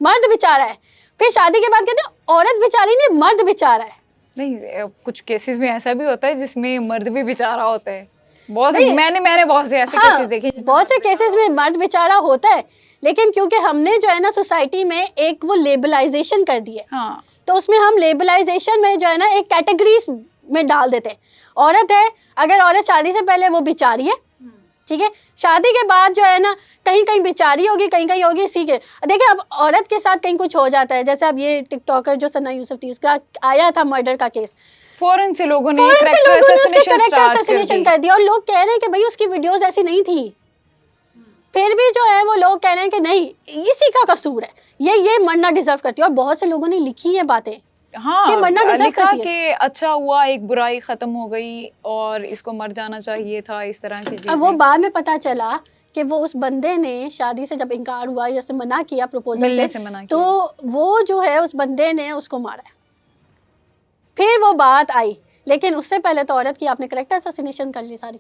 मर्द बेचारा है। फिर शादी के बाद कहते हैं औरत बेचारी नहीं, मर्द बेचारा है। नहीं, कुछ केसेस में ऐसा भी होता है जिसमें मर्द भी बेचारा होता है। मैंने बहुत से ऐसे केसेस देखे। बहुत से केसेस में मर्द बेचारा होता है, लेकिन क्योंकि हमने जो है ना सोसाइटी में एक वो लेबलाइजेशन कर दी है, हाँ, तो उसमें हम लेबलाइजेशन में जो है ना एक कैटेगरीज में डाल देते हैं। औरत है, अगर औरत शादी से पहले वो बेचारी है, ठीक है, शादी के बाद जो है ना कहीं कहीं बेचारी होगी, कहीं कहीं होगी इसी के। देखिए, अब औरत के साथ कहीं कुछ हो जाता है, जैसे अब ये टिकटॉकर जो सना यूसुफ थी, उसका आया था मर्डर का केस, फौरन से लोगों ने कैरेक्टर असैसिनेशन कर दिया, और लोग कह रहे हैं कि भाई उसकी वीडियोस ऐसी नहीं थी। फिर भी जो है वो लोग कह रहे हैं कि नहीं, इसी का कसूर है, ये मरना डिजर्व करती है। और बहुत से लोगों ने लिखी है बातें, हाँ, कि मरना डिजर्व लिखा करती है। कि अच्छा हुआ, एक बुराई खत्म हो गई और इसको मर जाना चाहिए था, इस तरह की चीजें। अब वो बाद में पता चला कि वो उस बंदे ने शादी से जब इनकार हुआ, जैसे मना किया प्रपोजल से मना किया, तो वो जो है उस बंदे ने उसको मारा है। फिर वो बात आई, लेकिन उससे पहले तो औरत की आपने कैरेक्टर असैसिनेशन कर ली सारी,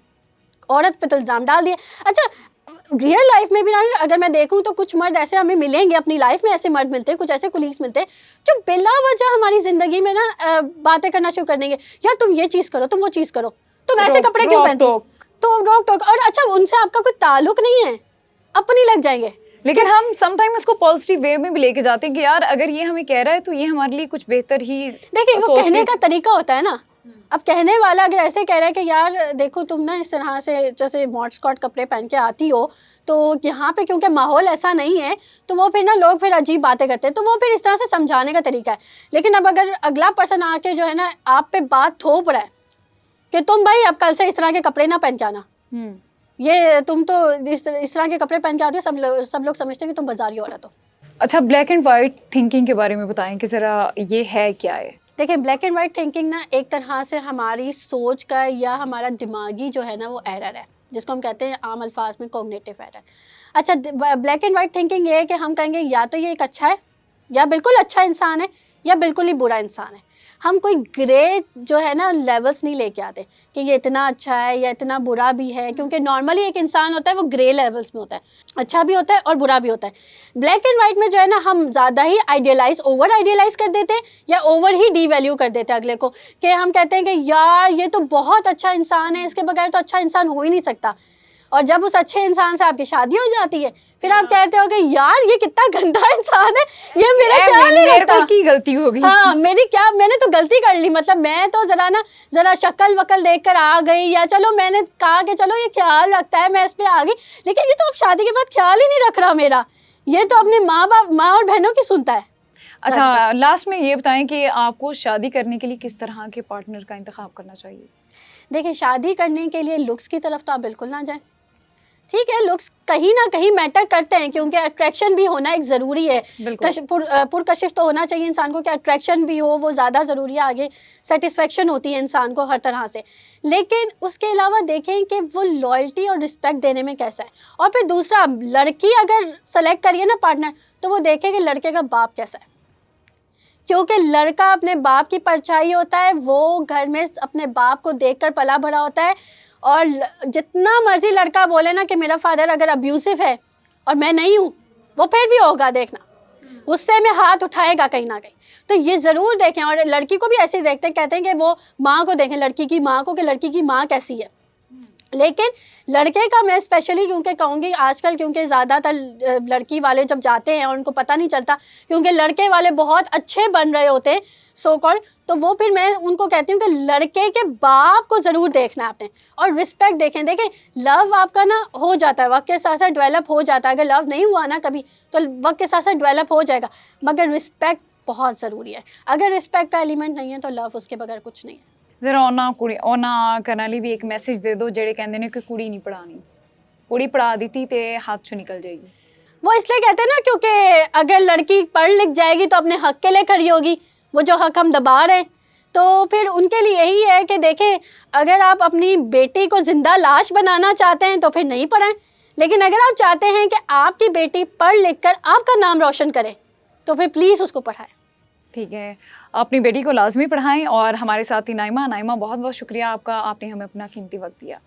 औरत पे तो इल्ज़ाम डाल दिए। अच्छा, रियल लाइफ में भी ना अगर मैं देखूं तो कुछ मर्द ऐसे हमें मिलेंगे अपनी लाइफ में, ऐसे मर्द मिलते हैं, कुछ ऐसे कुलीग्स मिलते हैं जो बिला वजह हमारी ज़िंदगी में ना बातें करना शुरू कर देंगे, यार तुम ये चीज़ करो, तुम वो चीज़ करो, तुम ऐसे कपड़े क्यों पहनते हो, तो रोक टोक। और अच्छा, उनसे आपका कोई ताल्लुक नहीं है, अपनी लग जाएंगे। लेकिन हम समटाइम इसको पॉजिटिव वे में भी लेके जाते हैं कि यार अगर ये हमें कह रहा है तो ये हमारे लिए कुछ बेहतर ही देखिए वो सोच कहने के। का तरीका होता है ना। अब कहने वाला अगर ऐसे कह रहा है कि यार देखो तुम ना इस तरह से जैसे मॉड स्कॉट कपड़े पहन के आती हो, तो यहाँ पे क्योंकि माहौल ऐसा नहीं है, तो वो फिर ना लोग फिर अजीब बातें करते हैं, तो वो फिर इस तरह से समझाने का तरीका है। लेकिन अब अगर अगला पर्सन आके जो है ना आप पे बात थोप रहा है कि तुम भाई अब कल से इस तरह के कपड़े ना पहन के आना, ये तुम तो इस तरह के कपड़े पहन के आते हो, सब लोग समझते हैं कि तुम बाजारी औरत हो। अच्छा, ब्लैक एंड वाइट थिंकिंग के बारे में बताएं कि जरा ये है क्या है? देखिए ब्लैक एंड वाइट थिंकिंग ना एक तरह से हमारी सोच का या हमारा दिमागी जो है ना वो एरर है, जिसको हम कहते हैं आम अल्फाज में कॉग्निटिव एरर। अच्छा, ब्लैक एंड वाइट थिंकिंग ये है कि हम कहेंगे या तो ये एक अच्छा है, या बिल्कुल अच्छा इंसान है, या बिल्कुल ही बुरा इंसान है। हम कोई ग्रे जो है ना लेवल्स नहीं लेके आते कि ये इतना अच्छा है या इतना बुरा भी है, क्योंकि नॉर्मली एक इंसान होता है वो ग्रे लेवल्स में होता है, अच्छा भी होता है और बुरा भी होता है। ब्लैक एंड वाइट में जो है ना हम ज़्यादा ही ओवर आइडियलाइज कर देते हैं या ओवर ही डीवैल्यू कर देते हैं अगले को, कि हम कहते हैं कि यार ये तो बहुत अच्छा इंसान है, इसके बगैर तो अच्छा इंसान हो ही नहीं सकता। और जब उस अच्छे इंसान से आपकी शादी हो जाती है, फिर आप कहते हो कि यार ये कितना गंदा इंसान है, ये मेरा क्या नहीं रहता, की गलती होगी। हाँ मैंने तो गलती कर ली, मतलब मैं तो जरा शक्ल वकल देखकर आ गई, या चलो मैंने कहा कि चलो ये ख्याल रखता है मैं इस पे आ गई, लेकिन ये तो अब शादी के बाद ख्याल ही नहीं रख रहा मेरा, ये तो अपने माँ और बहनों की सुनता है। अच्छा, लास्ट में ये बताएं कि आपको शादी करने के लिए किस तरह के पार्टनर का इंतखाब करना चाहिए? देखिए शादी करने के लिए लुक्स की तरफ तो आप बिल्कुल ना जाएं। ठीक है, लुक्स कहीं ना कहीं मैटर करते हैं, क्योंकि अट्रैक्शन भी होना एक ज़रूरी है। पुरकशिश तो होना चाहिए इंसान को कि अट्रैक्शन भी हो, वो ज़्यादा ज़रूरी है, आगे सेटिस्फेक्शन होती है इंसान को हर तरह से। लेकिन उसके अलावा देखें कि वो लॉयल्टी और रिस्पेक्ट देने में कैसा है। और फिर दूसरा, लड़की अगर सेलेक्ट करिए ना पार्टनर, तो वो देखें कि लड़के का बाप कैसा है, क्योंकि लड़का अपने बाप की परछाई होता है, वो घर में अपने बाप को देखकर पला बड़ा होता है। और जितना मर्जी लड़का बोले ना कि मेरा फादर अगर अब्यूसिव है और मैं नहीं हूँ, वो फिर भी होगा, देखना गुस्से में हाथ उठाएगा कहीं ना कहीं। तो ये ज़रूर देखें, और लड़की को भी ऐसे ही देखते हैं, कहते हैं कि वो माँ को देखें, लड़की की माँ को, कि लड़की की माँ कैसी है। लेकिन लड़के का मैं स्पेशली क्योंकि कहूँगी आजकल, क्योंकि ज़्यादातर लड़की वाले जब जाते हैं और उनको पता नहीं चलता, क्योंकि लड़के वाले बहुत अच्छे बन रहे होते हैं सो कॉल्ड, तो वो फिर मैं उनको कहती हूँ कि लड़के के बाप को ज़रूर देखना है आपने, और रिस्पेक्ट देखें। देखें लव आपका ना हो जाता है, वक्त के साथ साथ डेवलप हो जाता है। अगर लव नहीं हुआ ना कभी, तो वक्त के साथ साथ डेवलप हो जाएगा, मगर रिस्पेक्ट बहुत ज़रूरी है। अगर रिस्पेक्ट का एलिमेंट नहीं है तो लव उसके बगैर कुछ नहीं है। जरा ਉਹਨਾਂ ਕਰਨ ਲਈ ਵੀ ਇੱਕ ਮੈਸੇਜ ਦੇ ਦਿਓ ਜਿਹੜੇ ਕਹਿੰਦੇ ਨੇ ਕਿ ਕੁੜੀ ਨਹੀਂ ਪੜਾਣੀ, ਕੁੜੀ ਪੜਾ ਦਿੱਤੀ ਤੇ ਹੱਥ ਚੋਂ ਨਿਕਲ जाएगी। वो इसलिए कहते हैं ना, क्योंकि अगर लड़की पढ़ लिख जाएगी तो अपने हक के लिए खड़ी होगी, वो जो हक हम दबा रहे हैं। तो फिर उनके लिए यही है कि देखें, अगर आप अपनी बेटी को जिंदा लाश बनाना चाहते हैं तो फिर नहीं पढ़ाएं, लेकिन अगर आप चाहते हैं कि आपकी बेटी पढ़ लिख कर आपका नाम रोशन करे, तो फिर प्लीज़ उसको पढ़ाएं। ठीक है, अपनी बेटी को लाजमी पढ़ाएं। और हमारे साथ ही नाइमा बहुत बहुत शुक्रिया आपका, आपने हमें अपना कीमती वक्त दिया।